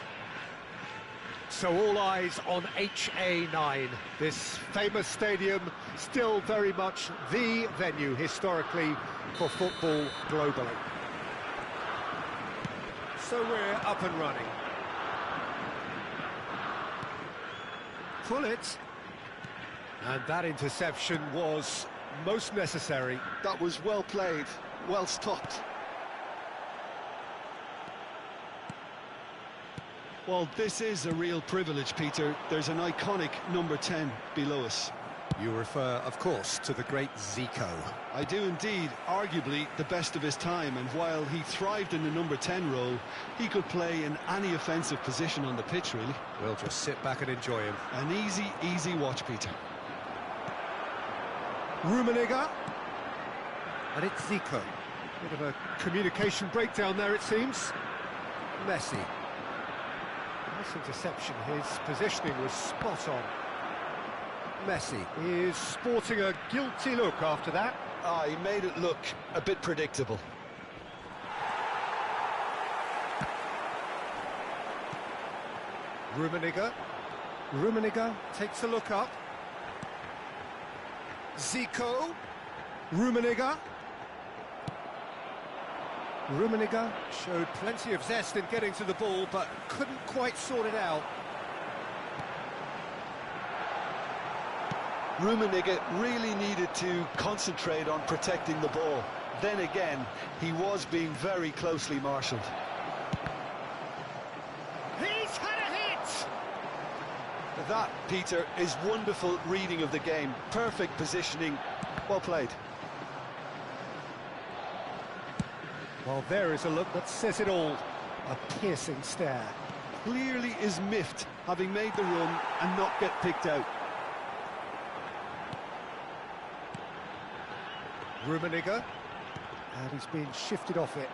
So all eyes on HA9, this famous stadium, still very much the venue historically for football globally. So we're up and running. Pull it. And that interception was most necessary. That was well played, well stopped. Well, this is a real privilege, Peter. There's an iconic number 10 below us. You refer, of course, to the great Zico. I do indeed, arguably the best of his time, and while he thrived in the number 10 role, he could play in any offensive position on the pitch, really. We'll just sit back and enjoy him. An easy watch, Peter. Rummenigge, and it's Zico. Bit of a communication breakdown there, it seems. Messi. Nice interception, his positioning was spot on. Messi is sporting a guilty look after that. He made it look a bit predictable. Rummenigge takes a look up. Zico, Rummenigge showed plenty of zest in getting to the ball, but couldn't quite sort it out. Rummenigge really needed to concentrate on protecting the ball. Then again, he was being very closely marshalled. He's had a hit! That, Peter, is wonderful reading of the game. Perfect positioning. Well played. Well, there is a look that says it all. A piercing stare. Clearly is miffed, having made the run and not get picked out. Rummenigge, and he's being shifted off it.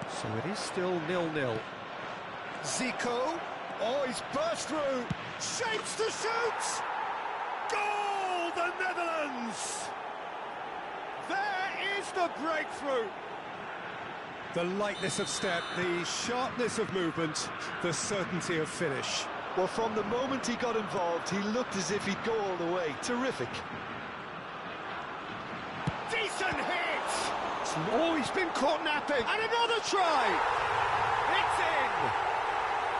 So it is still 0-0. Zico, oh, he's burst through, shapes to shoot! Goal, the Netherlands! There is the breakthrough! The lightness of step, the sharpness of movement, the certainty of finish. Well, from the moment he got involved, he looked as if he'd go all the way. Terrific. Decent hit! Oh, he's been caught napping. And another try! It's in!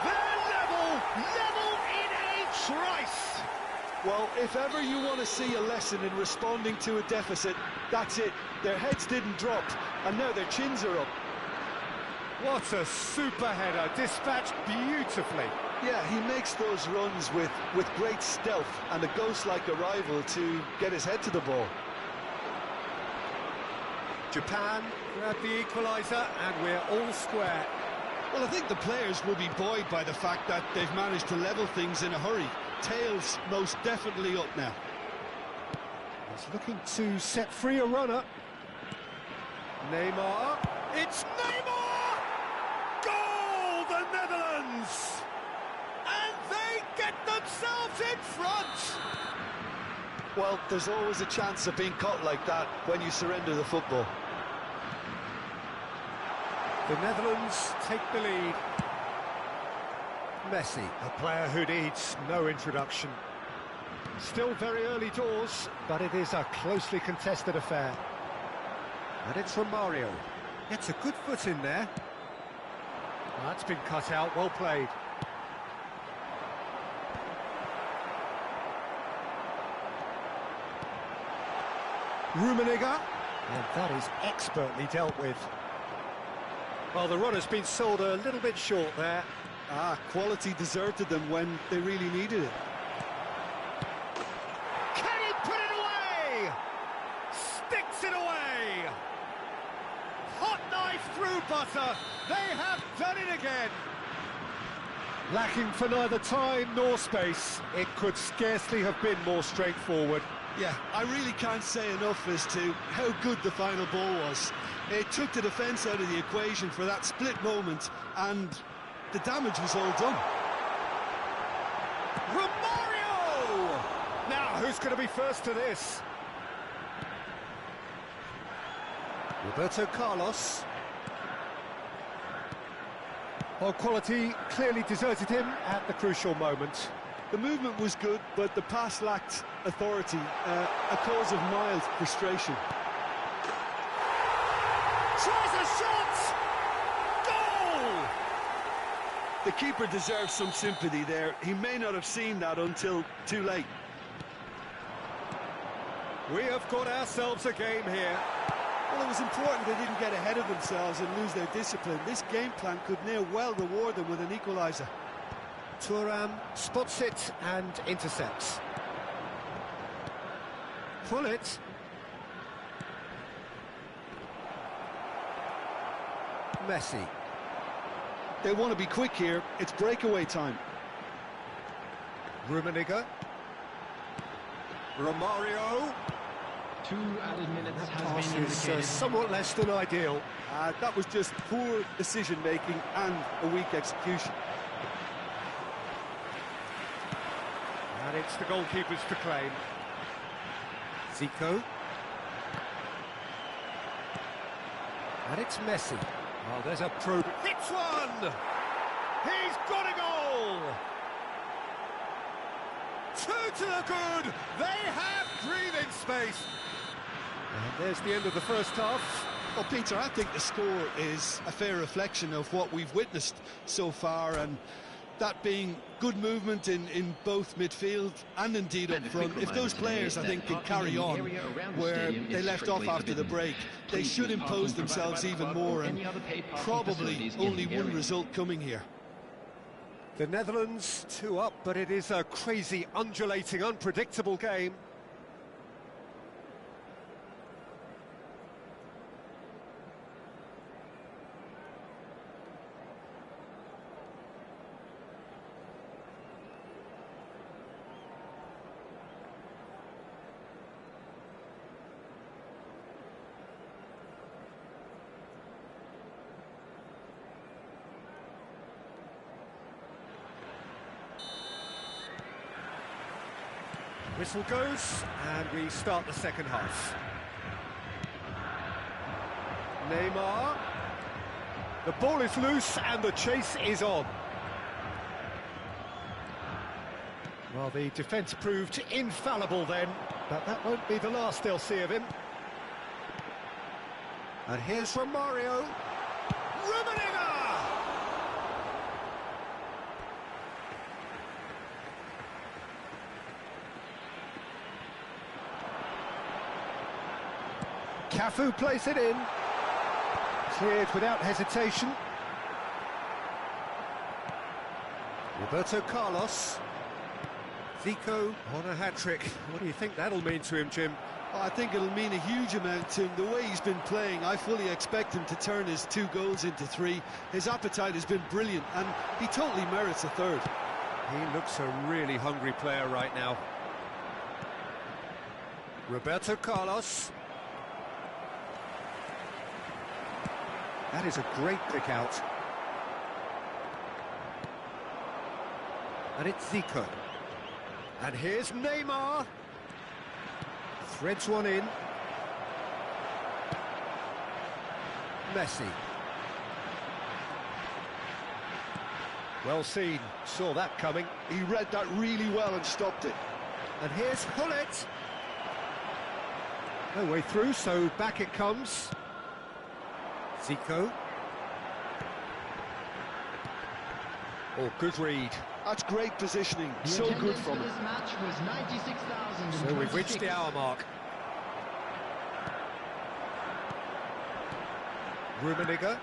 They're level in a trice! Well, if ever you want to see a lesson in responding to a deficit, that's it. Their heads didn't drop, and now their chins are up. What a super header, dispatched beautifully. Yeah, he makes those runs with great stealth and a ghost-like arrival to get his head to the ball. Japan grab the equaliser, and we're all square. Well, I think the players will be buoyed by the fact that they've managed to level things in a hurry. Tails most definitely up now. He's looking to set free a runner. Neymar, it's Neymar! Goal, the Netherlands! And they get themselves in front! Well, there's always a chance of being caught like that when you surrender the football. The Netherlands take the lead. Messi, a player who needs no introduction. Still very early doors, but it is a closely contested affair. And it's Romario. Gets a good foot in there. That's been cut out, well played. Rummenigge, and that is expertly dealt with. Well, the run has been sold a little bit short there. Quality deserted them when they really needed it. Can he put it away? Sticks it away! Hot knife through butter. They have done it again. Lacking for neither time nor space. It could scarcely have been more straightforward. Yeah, I really can't say enough as to how good the final ball was. It took the defence out of the equation for that split moment, and the damage was all done. Romario! Now, who's going to be first to this? Roberto Carlos. Well, quality clearly deserted him at the crucial moment. The movement was good, but the pass lacked authority, a cause of mild frustration. Tries a shot! Goal! The keeper deserves some sympathy there. He may not have seen that until too late. We have got ourselves a game here. Well, it was important they didn't get ahead of themselves and lose their discipline. This game plan could near well reward them with an equaliser. Thuram spots it and intercepts. Pull it. Messi. They want to be quick here. It's breakaway time. Rummenigge. Romario. 2 added minutes has Pass been is indicated. somewhat less than ideal. That was just poor decision-making and a weak execution. And it's the goalkeepers to claim. Zico. And it's Messi. Oh, there's a probe. Hits one! He's got a goal! 2 to the good! They have breathing space! And there's the end of the first half. Well, Peter, I think the score is a fair reflection of what we've witnessed so far, and that being good movement in both midfield and indeed up front. If those players, I think, can carry on where they left off after the break, they should impose themselves even more, and probably only one result coming here. The Netherlands 2 up, but it is a crazy, undulating, unpredictable game. Whistle goes, and we start the second half. Neymar. The ball is loose, and the chase is on. Well, the defence proved infallible then, but that won't be the last they'll see of him. And here's Romario. Rummenigge! Cafu plays it in. Cleared without hesitation. Roberto Carlos. Zico on a hat-trick. What do you think that'll mean to him, Jim? Well, I think it'll mean a huge amount to him. The way he's been playing, I fully expect him to turn his 2 goals into 3. His appetite has been brilliant, and he totally merits a third. He looks a really hungry player right now. Roberto Carlos. That is a great pick out. And it's Zico. And here's Neymar. Threads one in. Messi. Well seen. Saw that coming. He read that really well and stopped it. And here's Hullet. No way through, so back it comes. Zico. Oh, good read. That's great positioning, The so good attendance from for him. this match was 96,000. So we've reached the hour mark. Rummenigge,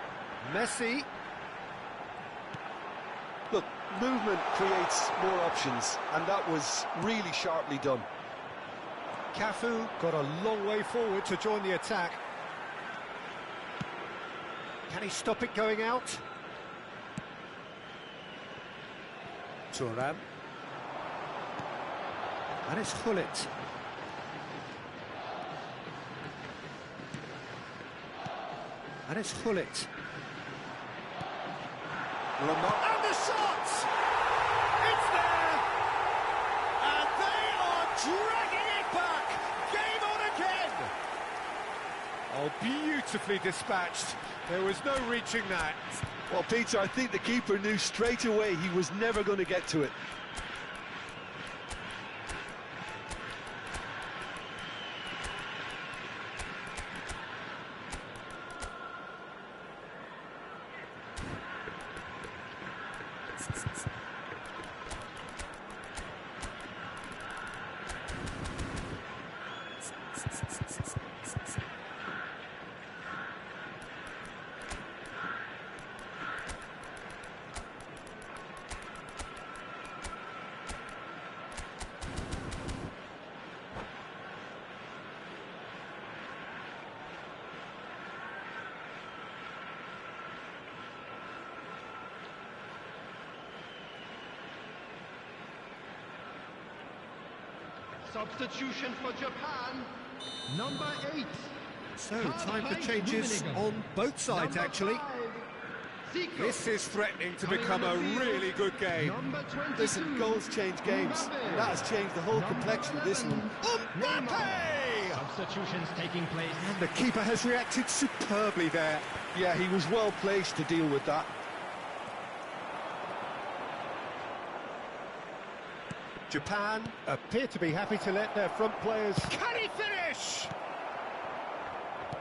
Messi. Look, movement creates more options, and that was really sharply done. Cafu got a long way forward to join the attack. Can he stop it going out? Thuram. And it's Hullet. And it's Hullet. And the shot! It's there! And they are dragging it back! Game on again! Oh, beautifully dispatched. There was no reaching that. Well, Peter, I think the keeper knew straight away he was never going to get to it. Substitution for Japan. Number 8. So, time for changes on both sides, actually. Zico. This is threatening to become a really good game. Number 22. Listen, goals change games, and that has changed the whole complexion of this one. Mbappe! Substitutions taking place. And the keeper has reacted superbly there. Yeah, he was well placed to deal with that. Japan appear to be happy to let their front players... Can he finish?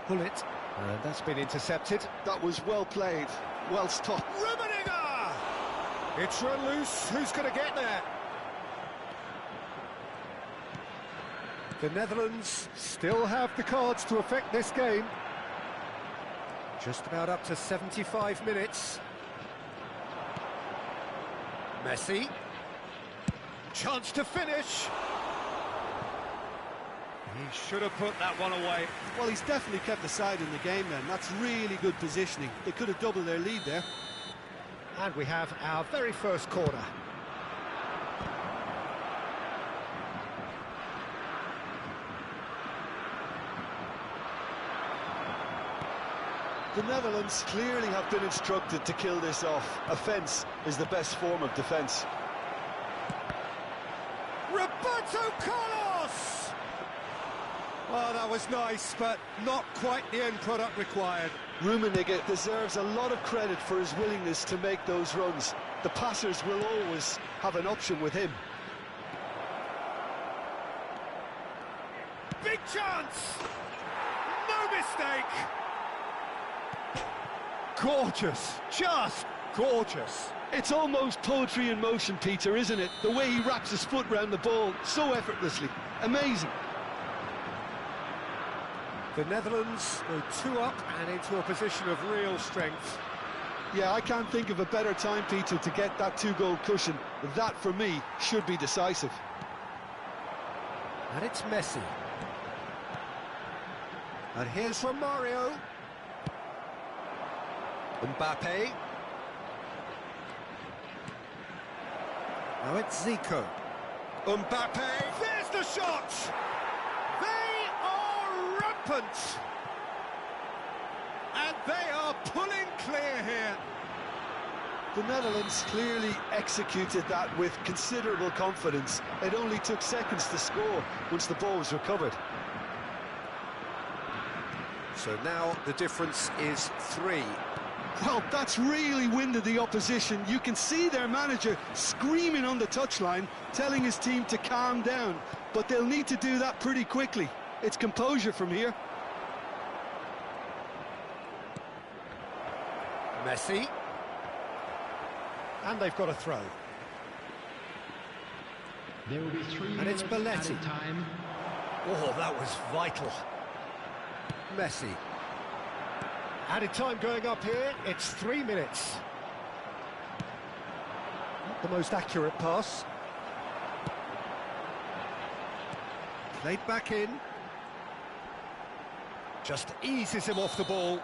Hullet, and that's been intercepted. That was well played, well stopped. Rummenigge! It's run loose, who's going to get there? The Netherlands still have the cards to affect this game. Just about up to 75 minutes. Messi. Chance to finish. He should have put that one away. Well, he's definitely kept the side in the game then. That's really good positioning. They could have doubled their lead there. And we have our very first corner. The Netherlands clearly have been instructed to kill this off. Offence is the best form of defence. Roberto Carlos! Well, that was nice, but not quite the end product required. Rummenigge deserves a lot of credit for his willingness to make those runs. The passers will always have an option with him. Big chance! No mistake! Gorgeous, just gorgeous. It's almost poetry in motion, Peter, isn't it? The way he wraps his foot round the ball so effortlessly. Amazing. The Netherlands go 2 up and into a position of real strength. Yeah, I can't think of a better time, Peter, to get that 2-goal cushion. That, for me, should be decisive. And it's Messi. And here's from Mario. Mbappe. Now it's Zico. Mbappe. There's the shot! They are rampant! And they are pulling clear here. The Netherlands clearly executed that with considerable confidence. It only took seconds to score once the ball was recovered. So now the difference is 3. Well, that's really winded the opposition. You can see their manager screaming on the touchline, telling his team to calm down. But they'll need to do that pretty quickly. It's composure from here. Messi. And they've got a throw. There will be 3 And it's minutes Belletti. added time. Oh, that was vital. Messi. Added time going up here, it's 3 minutes. Not the most accurate pass. Played back in. Just eases him off the ball.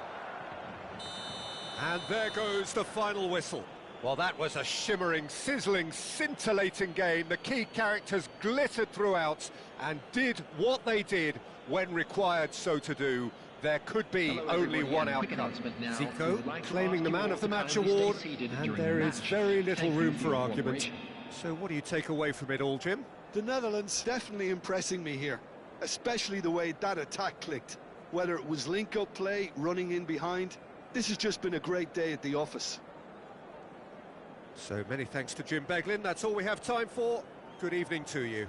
And there goes the final whistle. Well, that was a shimmering, sizzling, scintillating game. The key characters glittered throughout and did what they did when required so to do. There could be only one outcome. Zico claiming the Man of the Match award, and there is very little room for argument. So what do you take away from it all, Jim? The Netherlands definitely impressing me here, especially the way that attack clicked. Whether it was link-up play, running in behind, this has just been a great day at the office. So many thanks to Jim Beglin. That's all we have time for. Good evening to you.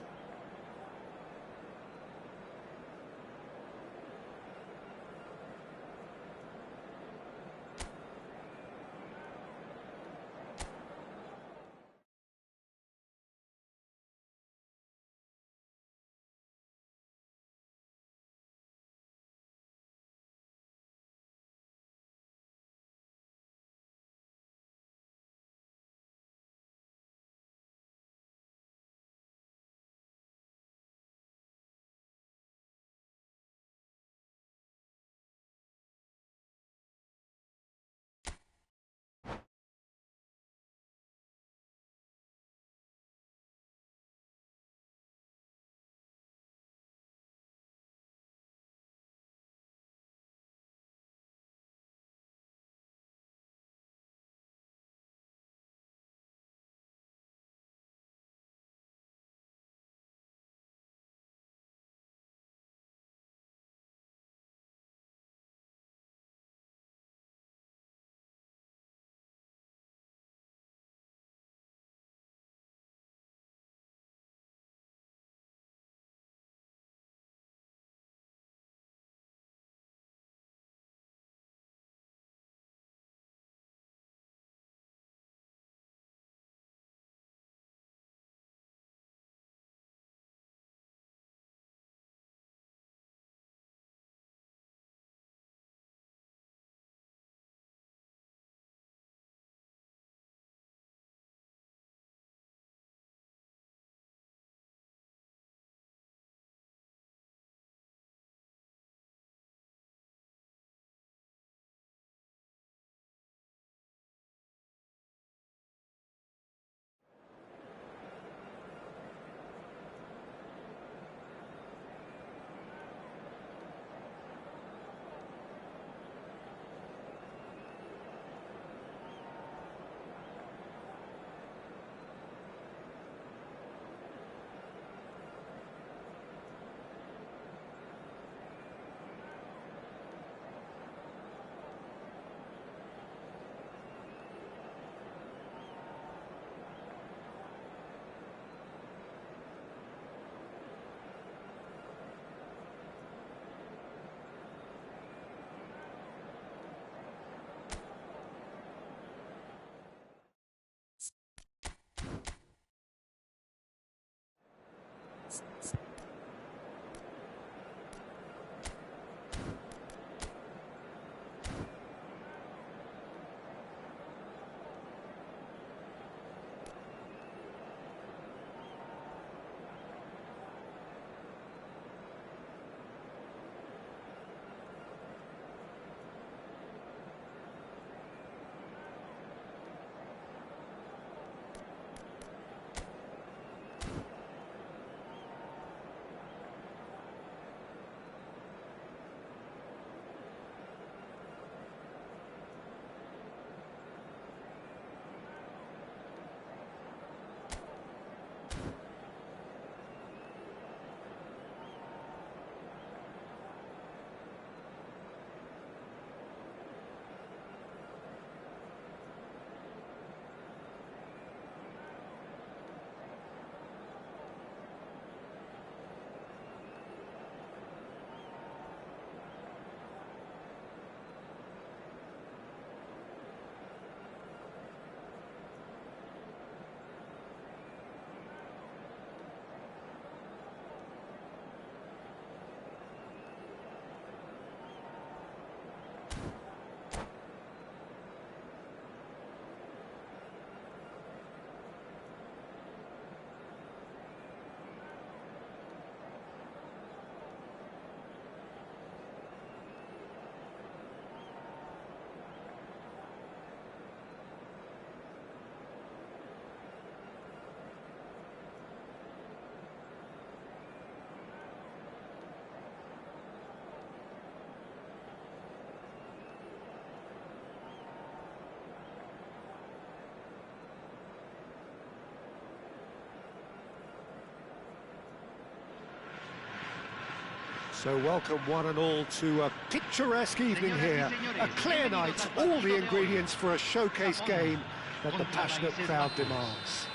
So welcome one and all to a picturesque evening here. A clear night, all the ingredients for a showcase game that the passionate crowd demands.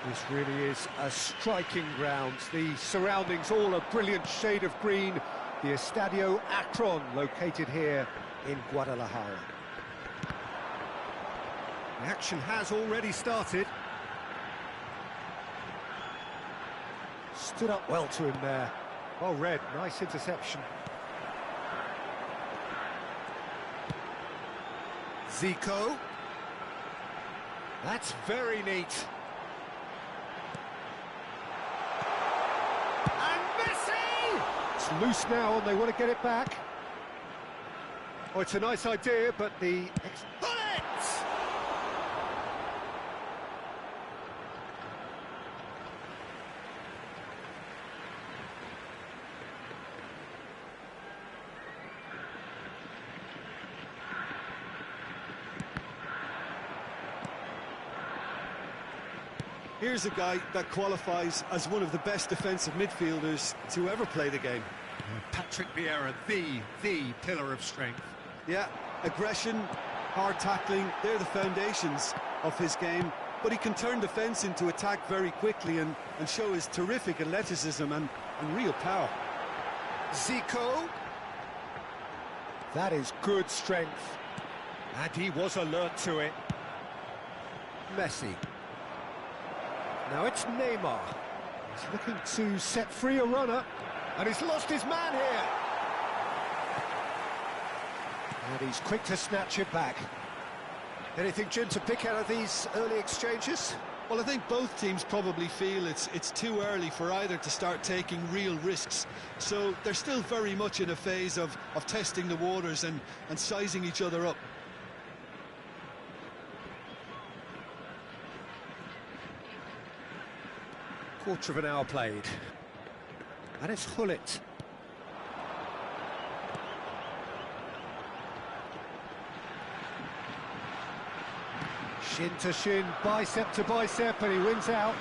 This really is a striking ground. The surroundings all a brilliant shade of green. The Estadio Akron, located here in Guadalajara. The action has already started. Stood up well to him there. Well read, nice interception. Zico. That's very neat. And Messi! It's loose now and they want to get it back. Oh, it's a nice idea, but the... Bullet! Here's a guy that qualifies as one of the best defensive midfielders to ever play the game. Patrick Vieira, the pillar of strength. Yeah, aggression, hard tackling, they're the foundations of his game. But he can turn defence into attack very quickly and show his terrific athleticism and real power. Zico. That is good strength. And he was alert to it. Messi. Now it's Neymar. He's looking to set free a runner. And he's lost his man here. And he's quick to snatch it back. Anything, Jim, to pick out of these early exchanges? Well, I think both teams probably feel it's too early for either to start taking real risks. So they're still very much in a phase of testing the waters and sizing each other up. Quarter of an hour played. And it's Hullet. Shin to shin, bicep to bicep, and he wins out.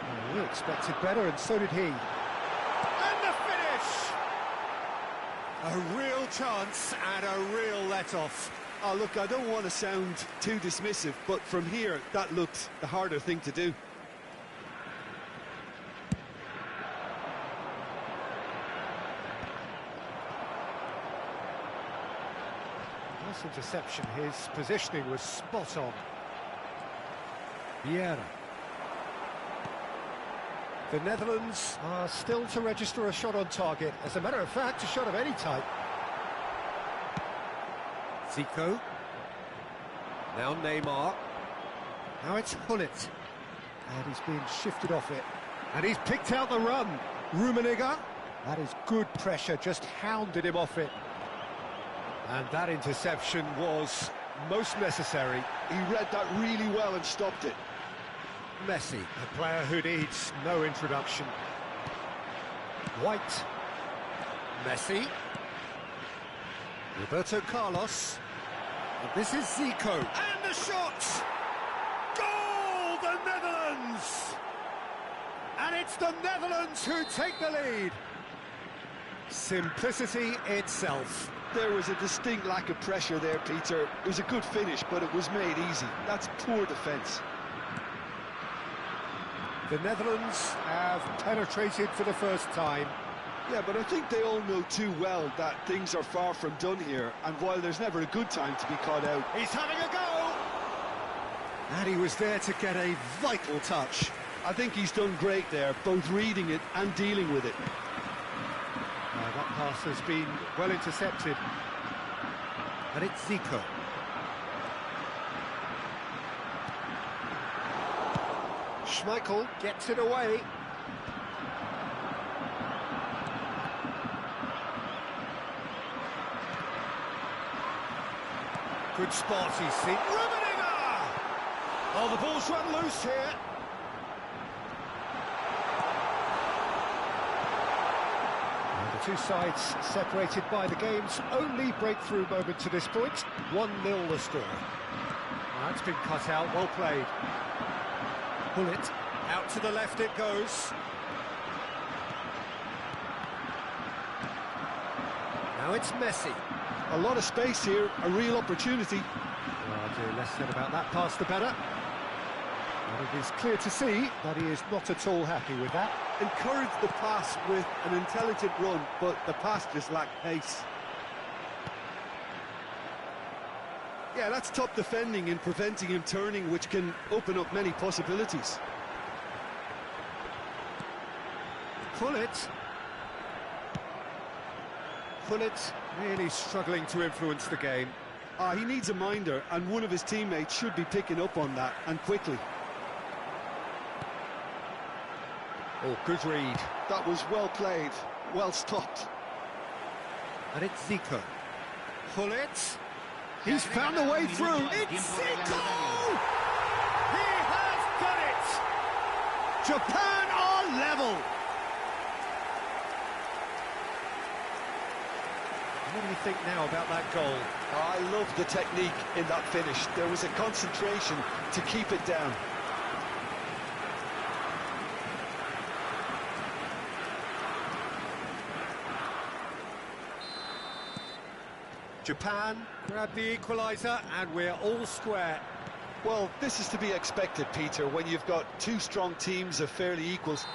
Oh, we expected better, and so did he. And the finish! A real chance and a real let-off. Oh, look, I don't want to sound too dismissive, but from here, that looked the harder thing to do. Nice interception. His positioning was spot on. Vieira. The Netherlands are still to register a shot on target. As a matter of fact, a shot of any type. Zico. Now Neymar. Now it's Hullet. And he's being shifted off it. And he's picked out the run. Rummenigge. That is good pressure, just hounded him off it. And that interception was most necessary. He read that really well and stopped it. Messi, a player who needs no introduction. White. Messi. Roberto Carlos. And this is Zico. And the shot! Goal, the Netherlands! And it's the Netherlands who take the lead. Simplicity itself. There was a distinct lack of pressure there, Peter. It was a good finish, but it was made easy. That's poor defence. The Netherlands have penetrated for the first time. Yeah, but I think they all know too well that things are far from done here, and while there's never a good time to be caught out... He's having a go! And he was there to get a vital touch. I think he's done great there, both reading it and dealing with it. That pass has been well intercepted. And it's Zico. Schmeichel gets it away. Good spot, he's seen. Rummenigge! Oh, the ball's run loose here. And the two sides separated by the game's only breakthrough moment to this point. 1-0 the score. That's been cut out, well played. Pull it. Out to the left it goes. Now it's Messi. A lot of space here, a real opportunity. Oh dear, less said about that pass the better. And it is clear to see that he is not at all happy with that. Encourage the pass with an intelligent run, but the pass just lacked pace. Yeah, that's top defending and preventing him turning, which can open up many possibilities. Pull it. Pull it. Really struggling to influence the game. He needs a minder, and one of his teammates should be picking up on that, and quickly. Oh, good read. That was well played, well stopped. And it's Zico. Pull it. He's found a way through. It's Zico! He has done it! Japan are level! What do you think now about that goal? I love the technique in that finish. There was a concentration to keep it down. Japan grab the equaliser and we're all square. Well, this is to be expected, Peter, when you've got two strong teams of fairly equals.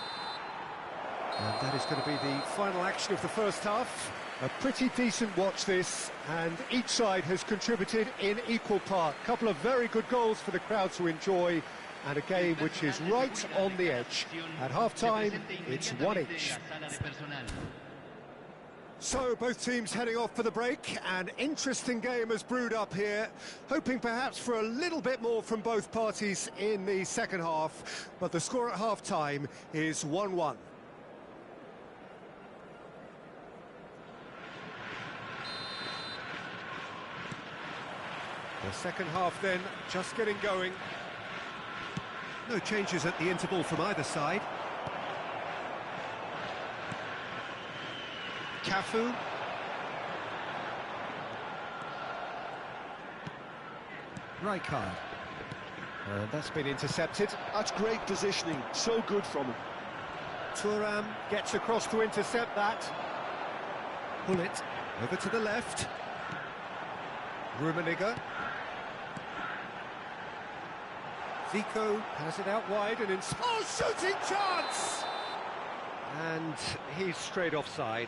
And that is going to be the final action of the first half. A pretty decent watch this, and each side has contributed in equal part. A couple of very good goals for the crowd to enjoy, and a game which is right on the edge. At half-time, it's one each. So, both teams heading off for the break. An interesting game has brewed up here, hoping perhaps for a little bit more from both parties in the second half, but the score at half-time is 1-1. The second half then, just getting going. No changes at the interval from either side. Cafu. Rijkaard. And that's been intercepted. That's great positioning, so good from him. Thuram gets across to intercept that. Pull it over to the left. Rummenigge. Zico has it out wide and in... Oh, shooting chance! And he's straight offside.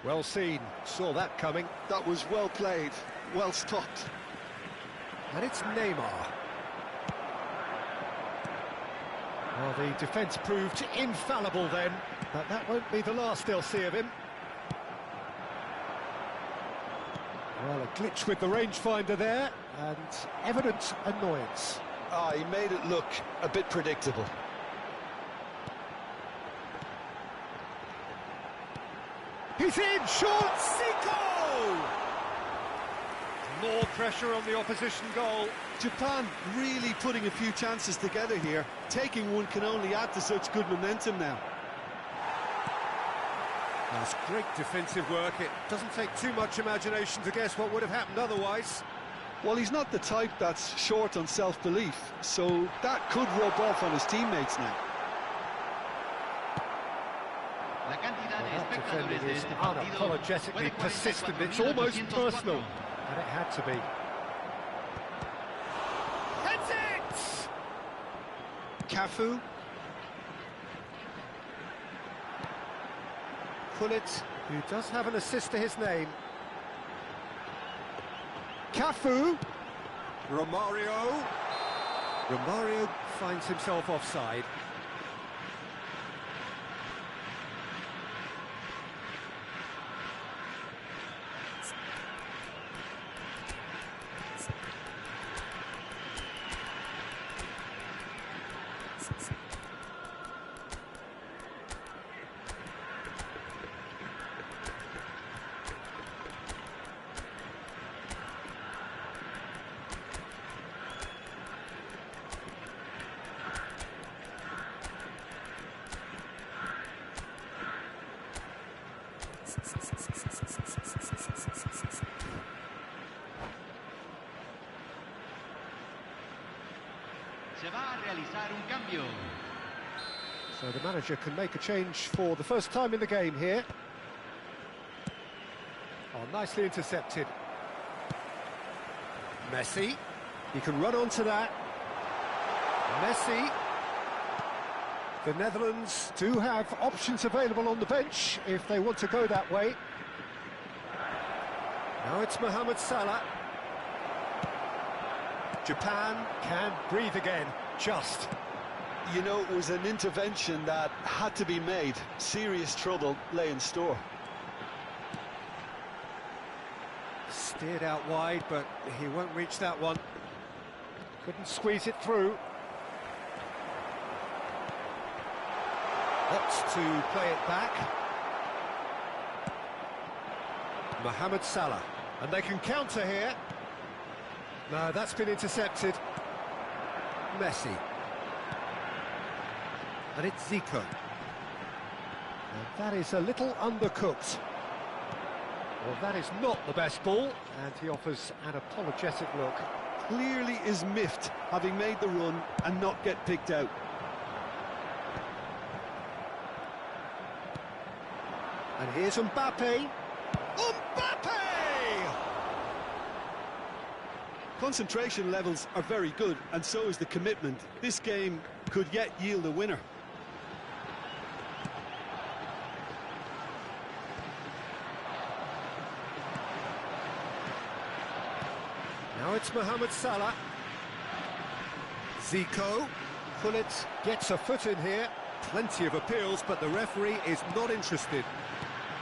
Well seen, saw that coming. That was well played, well stopped. And it's Neymar. Well, the defence proved infallible then, but that won't be the last they'll see of him. Well, a glitch with the rangefinder there, and evident annoyance. He made it look a bit predictable. He's in, short, Zico! More pressure on the opposition goal. Japan really putting a few chances together here. Taking one can only add to such good momentum now. That's great defensive work. It doesn't take too much imagination to guess what would have happened otherwise. Well, he's not the type that's short on self-belief, so that could rub off on his teammates now. Well, that defending is unapologetically persistent. It's almost personal, and it had to be. Heads it! Cafu. Pullet, who does have an assist to his name. Cafu. Romario. Romario finds himself offside. Se va a realizar un cambio. So the manager can make a change for the first time in the game here. Oh, nicely intercepted. Messi. He can run onto that. Messi. The Netherlands do have options available on the bench if they want to go that way. Now it's Mohamed Salah. Japan can breathe again, just. You know, it was an intervention that had to be made. Serious trouble lay in store. Steered out wide, but he won't reach that one. Couldn't squeeze it through. Opts to play it back. Mohamed Salah. And they can counter here. No, that's been intercepted. Messi. And it's Zico. And that is a little undercooked. Well, that is not the best ball, and he offers an apologetic look. Clearly is miffed, having made the run and not get picked out. And here's Mbappe. Mbappe! Concentration levels are very good, and so is the commitment. This game could yet yield a winner. Now it's Mohamed Salah. Zico. Pullet gets a foot in here. Plenty of appeals, but the referee is not interested.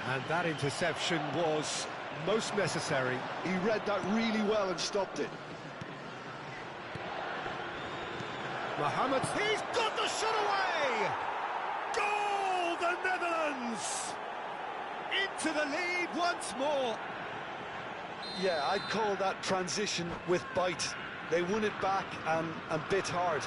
And that interception was most necessary. He read that really well and stopped it. Mohamed, he's got the shot away! Goal, the Netherlands! Into the lead once more. Yeah, I'd call that transition with bite. They won it back and bit hard.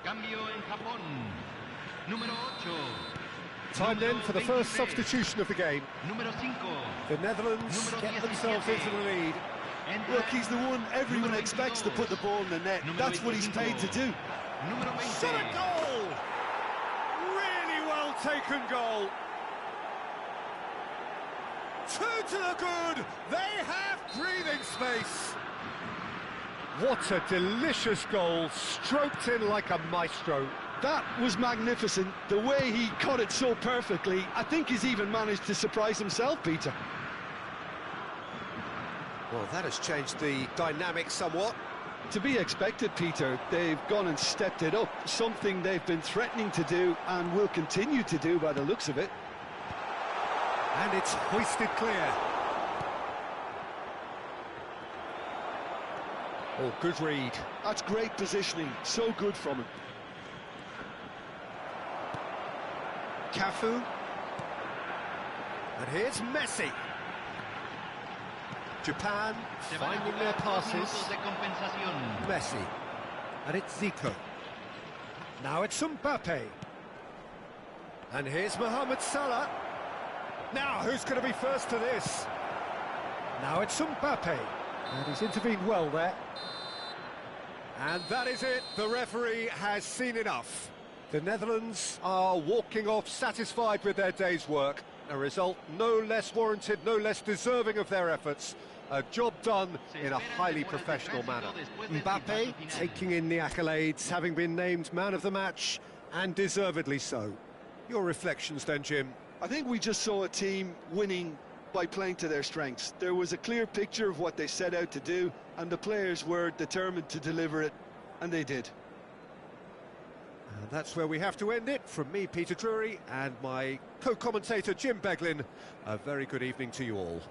Cambio en Japón. Número 8. Time then for the first substitution of the game. Número 5. The Netherlands get themselves into the lead. Look, he's the one everyone expects to put the ball in the net. That's what he's paid to do. Número 20. Shot a goal! Really well taken goal. 2 to the good. They have breathing space. What a delicious goal, stroked in like a maestro. That was magnificent. The way he caught it so perfectly, I think he's even managed to surprise himself, Peter. Well, that has changed the dynamic somewhat. To be expected, Peter. They've gone and stepped it up, something they've been threatening to do and will continue to do by the looks of it. And it's hoisted clear. Oh, good read. That's great positioning, so good from him. Cafu. And here's Messi. Japan finding their passes. Messi. And it's Zico. Now it's Mbappe. And here's Mohamed Salah. Now, who's going to be first to this? Now it's Mbappe. And he's intervened well there. And that is it. The referee has seen enough. The Netherlands are walking off satisfied with their day's work. A result no less warranted, no less deserving of their efforts. A job done in a highly professional manner. Mbappe taking in the accolades, having been named man of the match, and deservedly so. Your reflections then, Jim? I think we just saw a team winning by playing to their strengths. There was a clear picture of what they set out to do, and the players were determined to deliver it, and they did. And that's where we have to end it. From me, Peter Drury, and my co-commentator, Jim Beglin, a very good evening to you all.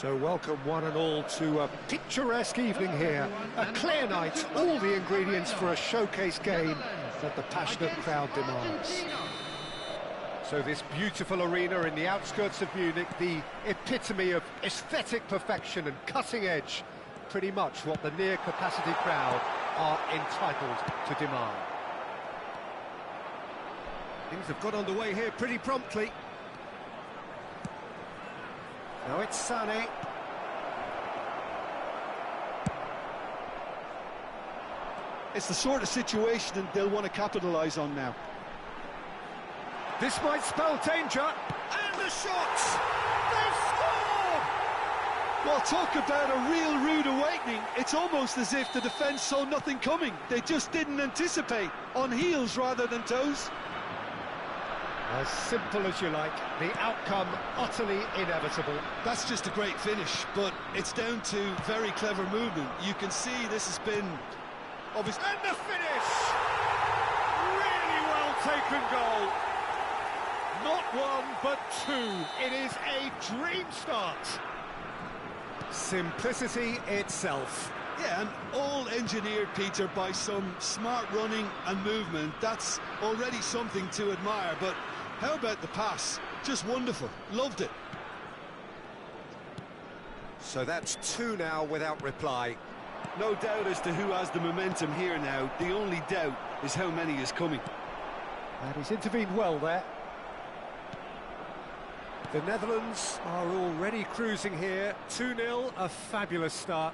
So welcome one and all to a picturesque evening here. A clear night, all the ingredients for a showcase game that the passionate crowd demands. So this beautiful arena in the outskirts of Munich, the epitome of aesthetic perfection and cutting edge, pretty much what the near-capacity crowd are entitled to demand. Things have got underway here pretty promptly. Now it's Sané. It's the sort of situation that they'll want to capitalise on now. This might spell danger. And the shots! They've scored! Well, talk about a real rude awakening. It's almost as if the defence saw nothing coming. They just didn't anticipate, on heels rather than toes. As simple as you like, the outcome utterly inevitable. That's just a great finish, but it's down to very clever movement. You can see this has been obvious. And the finish! Really well taken goal. Not one, but two. It is a dream start. Simplicity itself. Yeah, and all engineered, Peter, by some smart running and movement. That's already something to admire, but how about the pass? Just wonderful. Loved it. So that's two now without reply. No doubt as to who has the momentum here now. The only doubt is how many is coming. And he's intervened well there. The Netherlands are already cruising here. 2-0, a fabulous start.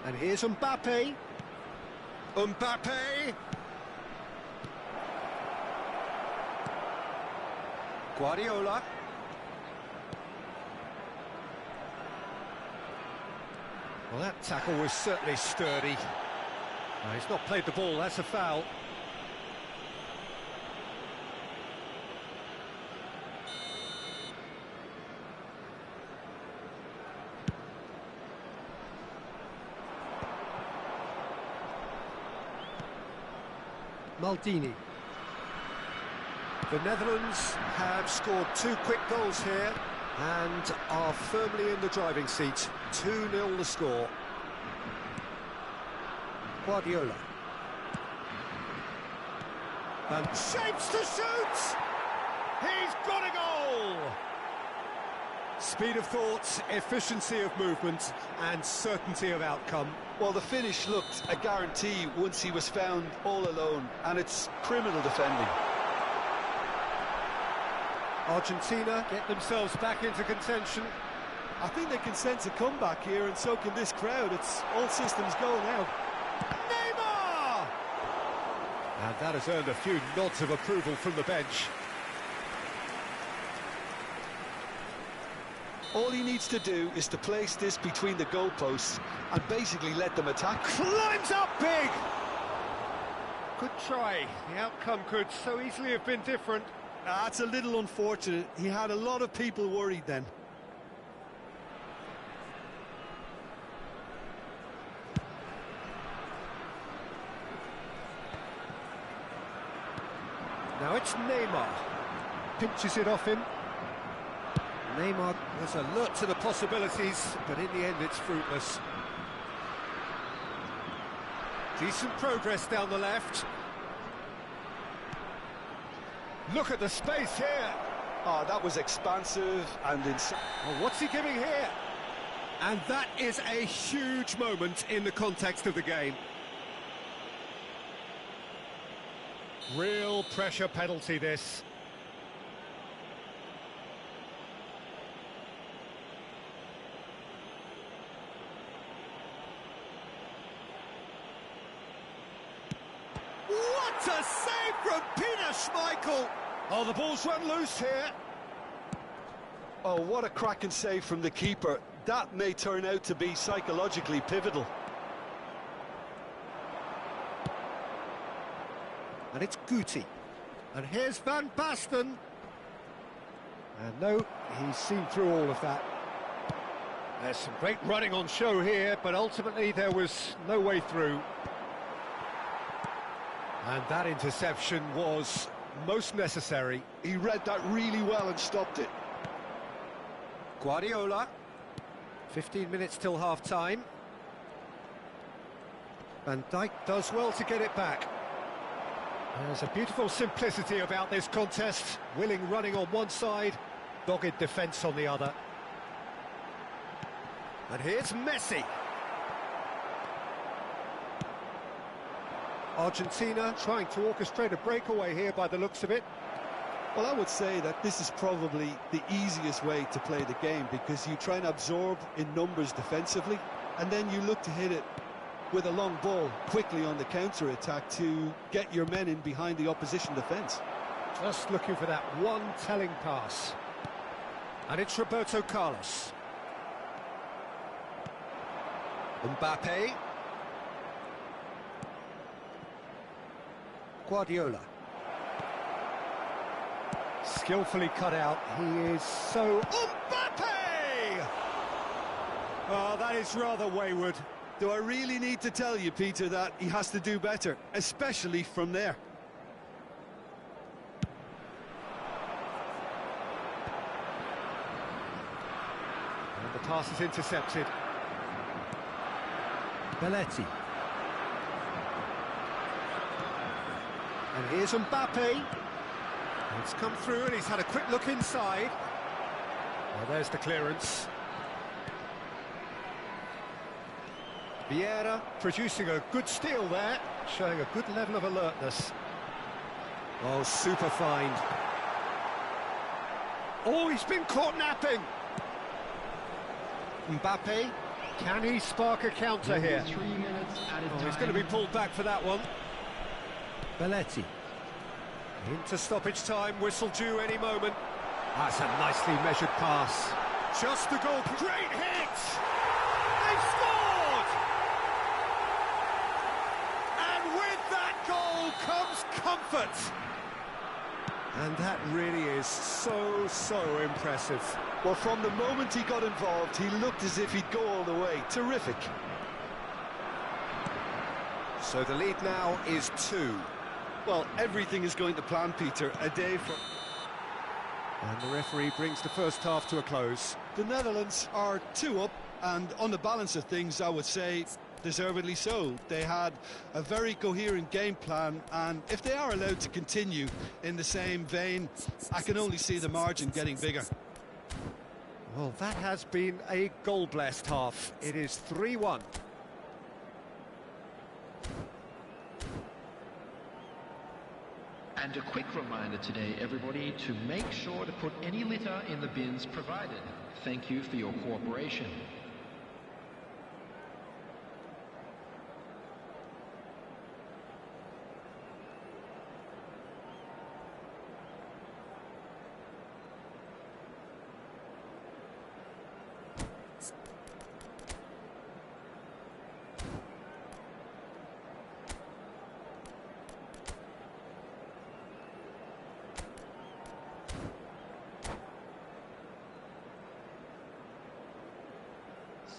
And here's Mbappe. Mbappe! Guardiola. Well, that tackle was certainly sturdy. No, he's not played the ball, that's a foul. Maldini. The Netherlands have scored two quick goals here and are firmly in the driving seat. 2-0 the score. Guardiola. And shapes to shoot! He's got a goal! Speed of thought, efficiency of movement and certainty of outcome. Well, the finish looked a guarantee once he was found all alone, and it's criminal defending. Argentina get themselves back into contention. I think they can sense a comeback here, and so can this crowd. It's all systems go now. Neymar! And that has earned a few nods of approval from the bench. All he needs to do is to place this between the goalposts and basically let them attack. Climbs up big! Good try. The outcome could so easily have been different. That's a little unfortunate. He had a lot of people worried then. Now it's Neymar. Pinches it off him. Neymar was alert to the possibilities, but in the end it's fruitless. Decent progress down the left. Look at the space here. Oh, that was expansive and insane. Well, what's he giving here? And that is a huge moment in the context of the game. Real pressure penalty, this. What a save from Peter Schmeichel! Oh, the ball's run loose here. Oh, what a cracking save from the keeper. That may turn out to be psychologically pivotal. And it's Guti. And here's Van Basten. And no, he's seen through all of that. There's some great running on show here, but ultimately there was no way through. And that interception was most necessary. He read that really well and stopped it. Guardiola. 15 minutes till half-time. Van Dijk does well to get it back. There's a beautiful simplicity about this contest. Willing running on one side, dogged defence on the other. And here's Messi. Argentina trying to orchestrate a breakaway here by the looks of it. Well, I would say that this is probably the easiest way to play the game, because you try and absorb in numbers defensively, and then you look to hit it with a long ball quickly on the counter-attack to get your men in behind the opposition defence. Just looking for that one telling pass. And it's Roberto Carlos. Mbappe. Guardiola. Skillfully cut out. He is so... Mbappe! Oh, that is rather wayward. Do I really need to tell you, Peter, that he has to do better, especially from there? And the pass is intercepted. Belletti. And here's Mbappe. It's come through and he's had a quick look inside. Well, there's the clearance. Vieira producing a good steal there, showing a good level of alertness. Oh, super find. Oh, he's been caught napping. Mbappe, can he spark a counter here? 3 minutes at a time. He's going to be pulled back for that one. Belletti. Into stoppage time, whistle due any moment. That's a nicely measured pass. Just the goal. Great hit! They've scored! And with that goal comes comfort. And that really is so impressive. Well, from the moment he got involved, he looked as if he'd go all the way. Terrific. So the lead now is 2. Well, everything is going to plan, Peter. A day for... And the referee brings the first half to a close. The Netherlands are 2 up, and on the balance of things, I would say deservedly so. They had a very coherent game plan, and if they are allowed to continue in the same vein, I can only see the margin getting bigger. Well, that has been a goal-blessed half. It is 3-1. And a quick reminder today, everybody, to make sure to put any litter in the bins provided. Thank you for your cooperation.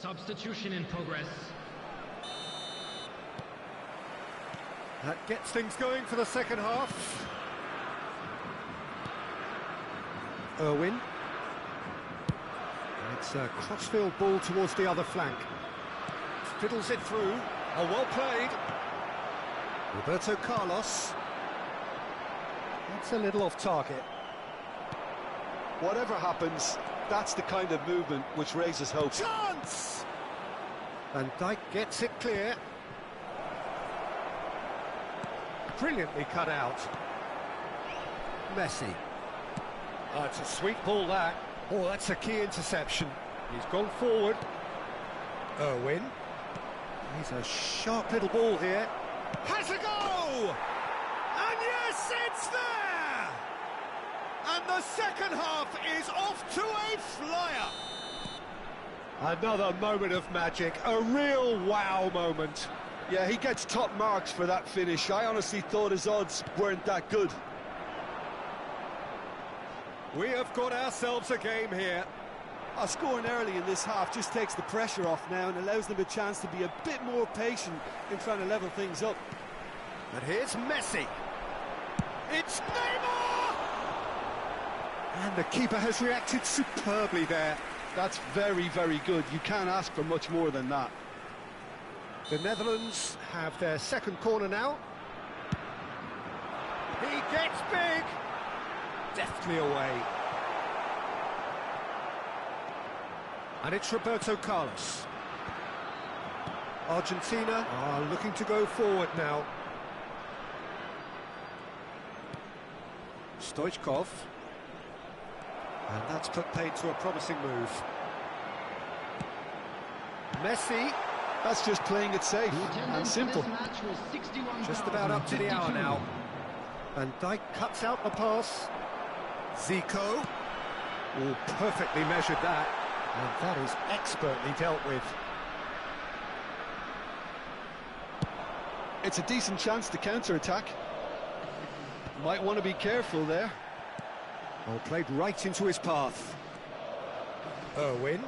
Substitution in progress. That gets things going for the second half. Irwin. It's a crossfield ball towards the other flank. Fiddles it through. Oh, well played. Roberto Carlos. It's a little off target. Whatever happens, that's the kind of movement which raises hope. Chance! Van Dijk gets it clear. Brilliantly cut out. Messi. Oh, it's a sweet ball, that. Oh, that's a key interception. He's gone forward. Irwin. He's a sharp little ball here. Has a go! And yes, it's there! And the second half is off to a flyer. Another moment of magic, a real wow moment. Yeah, he gets top marks for that finish. I honestly thought his odds weren't that good. We have got ourselves a game here. Scoring early in this half just takes the pressure off now and allows them a chance to be a bit more patient in trying to level things up. But here's Messi. It's Neymar! And the keeper has reacted superbly there. That's very, very good. You can't ask for much more than that. The Netherlands have their second corner now. He gets big. Deftly away. And it's Roberto Carlos. Argentina are looking to go forward now. Stoichkov. And that's put paid to a promising move. Messi. That's just playing it safe and simple. Just about up to the hour now. Van Dijk cuts out the pass. Zico. Oh, perfectly measured that. And that is expertly dealt with. It's a decent chance to counter-attack. Might want to be careful there. Oh, played right into his path. Irwin.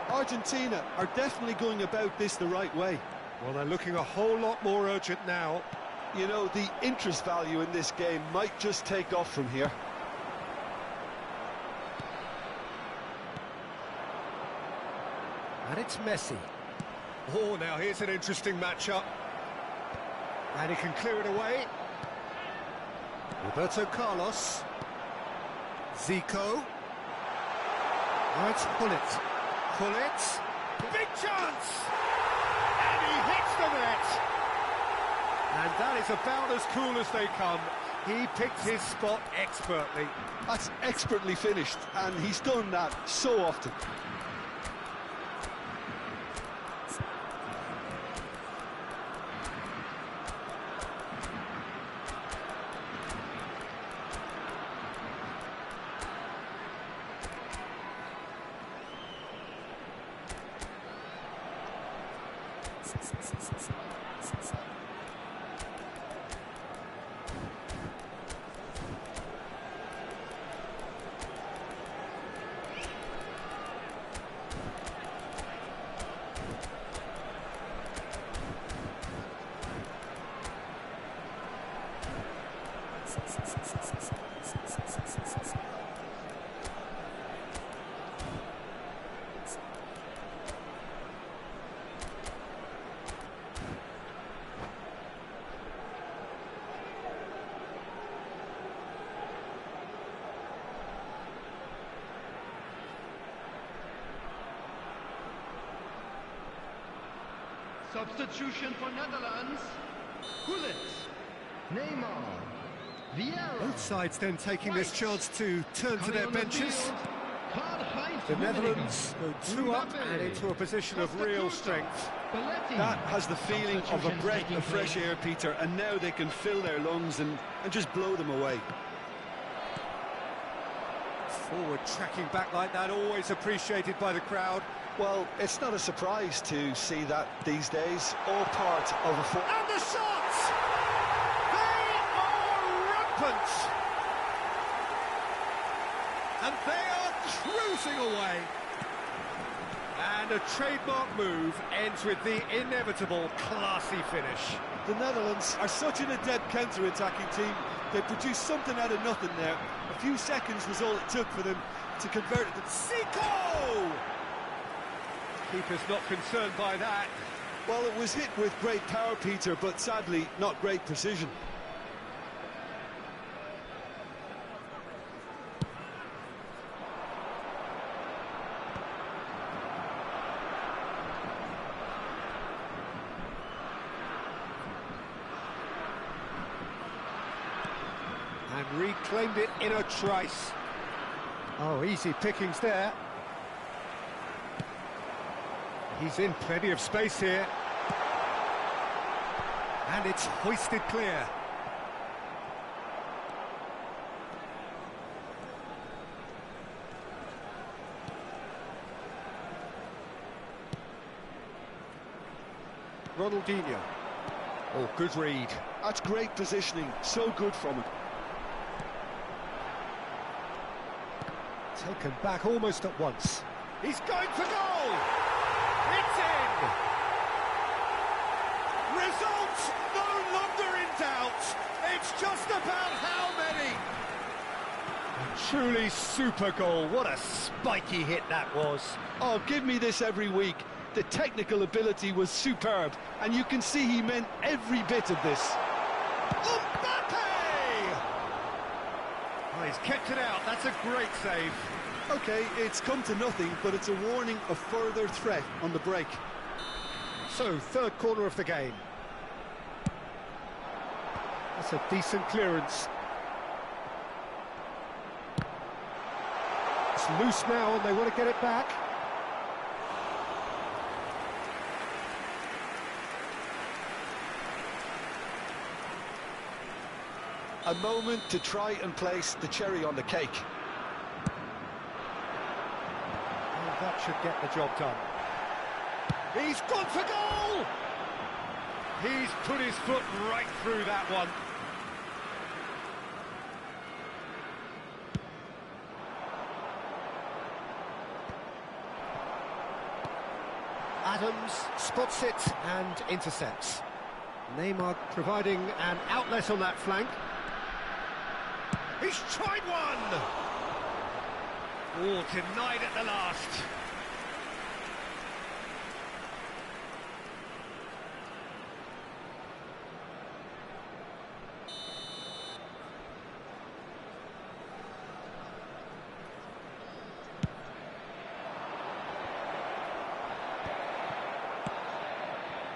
Argentina are definitely going about this the right way. Well, they're looking a whole lot more urgent now. You know, the interest value in this game might just take off from here. And it's Messi. Oh, now here's an interesting matchup. And he can clear it away. Roberto Carlos. Zico. Now it's Hullet. Hullet. Big chance! And he hits the net! And that is about as cool as they come. He picked his spot expertly. That's expertly finished, and he's done that so often. Substitution for Netherlands. Gullit. Neymar. Vieira. Both sides then taking this chance to turn to their benches. The Netherlands go 2 up and into a position of real strength. That has the feeling of a breath of fresh air, Peter, and now they can fill their lungs and just blow them away. Forward tracking back like that, always appreciated by the crowd. Well, it's not a surprise to see that these days, all part of a... And the shots! They are rampant! And they are cruising away. And a trademark move ends with the inevitable classy finish. The Netherlands are such an adept counter-attacking team. They produced something out of nothing there. A few seconds was all it took for them to convert it. Zico! Keeper's not concerned by that. Well, it was hit with great power, Peter, but sadly not great precision. And reclaimed it in a trice. Oh, easy pickings there. He's in plenty of space here. And it's hoisted clear. Ronaldinho. Oh, good read. That's great positioning, so good from him. Taken back almost at once. He's going for goal! It's in! Results no longer in doubt. It's just about how many. A truly super goal. What a spiky hit that was. Oh, give me this every week. The technical ability was superb, and you can see he meant every bit of this. Mbappe! Oh, he's kept it out. That's a great save. Okay, it's come to nothing, but it's a warning of further threat on the break. So, third corner of the game. That's a decent clearance. It's loose now and they want to get it back. A moment to try and place the cherry on the cake. Well, that should get the job done. He's gone for goal! He's put his foot right through that one. Adams spots it and intercepts. Neymar providing an outlet on that flank. He's tried one! Oh, denied at the last.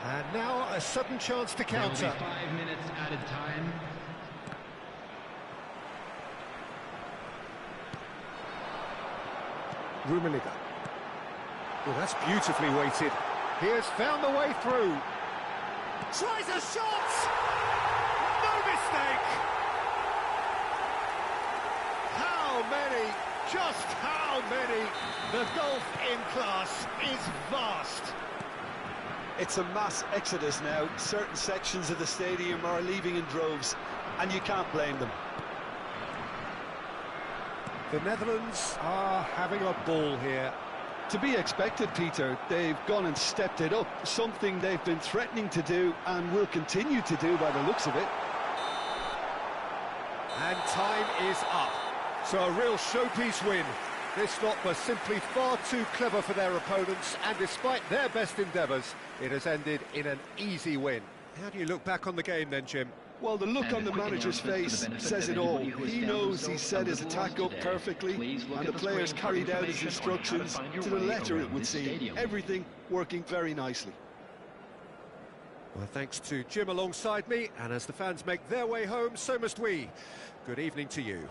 And now a sudden chance to counter. There'll be 5 minutes added time. Rummenigge. Well, that's beautifully weighted. He has found the way through. Tries a shot! No mistake! How many? Just how many? The gulf in class is vast. It's a mass exodus now. Certain sections of the stadium are leaving in droves, and you can't blame them. The Netherlands are having a ball here. To be expected, Peter. They've gone and stepped it up, something they've been threatening to do and will continue to do by the looks of it. And time is up. So a real showpiece win. This lot was simply far too clever for their opponents, and despite their best endeavours, it has ended in an easy win. How do you look back on the game then, Jim? Well, the look on the manager's face says it all. He knows he set his attack up perfectly, and the players carried out his instructions to the letter, it would seem. Everything working very nicely. Well, thanks to Jim alongside me, and as the fans make their way home, so must we. Good evening to you.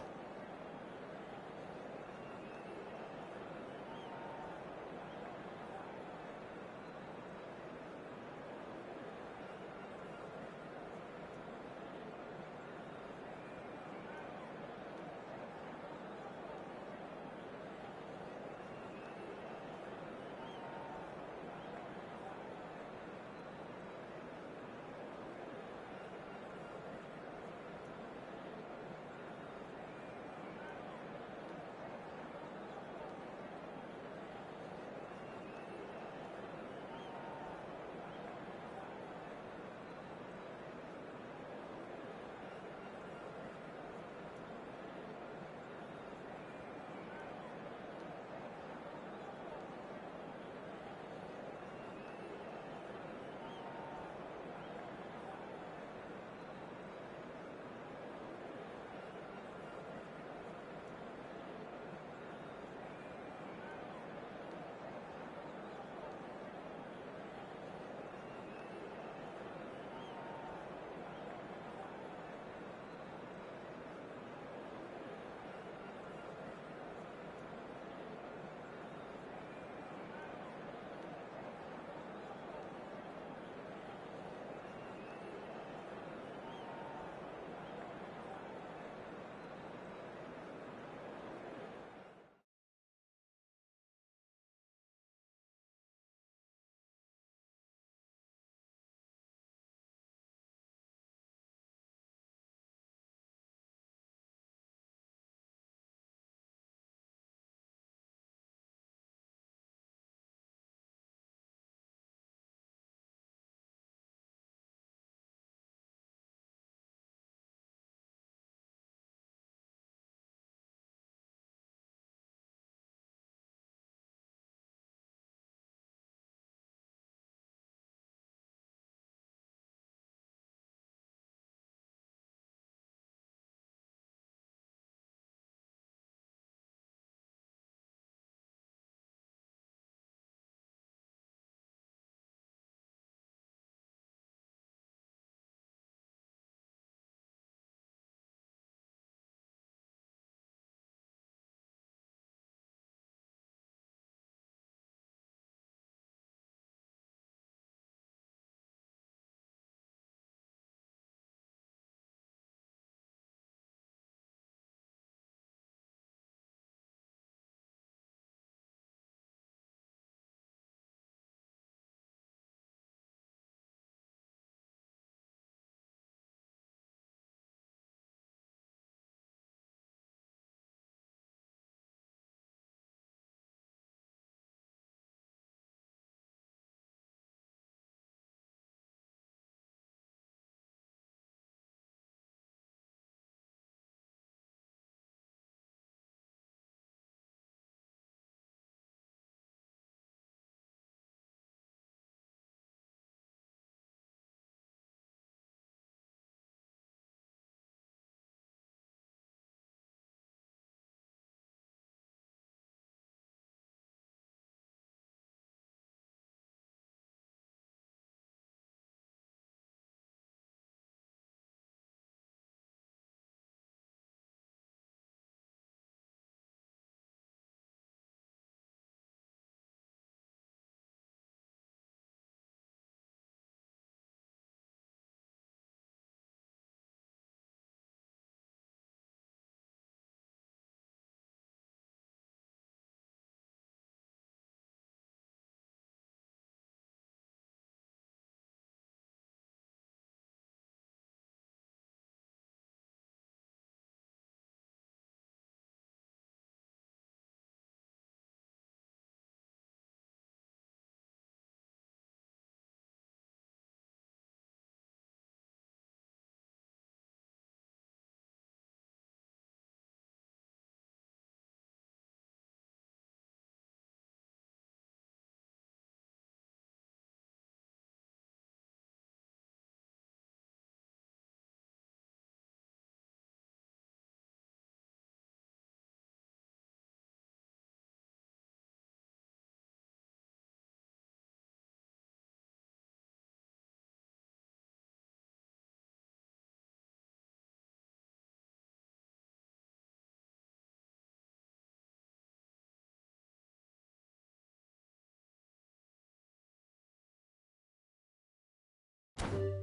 Jogando.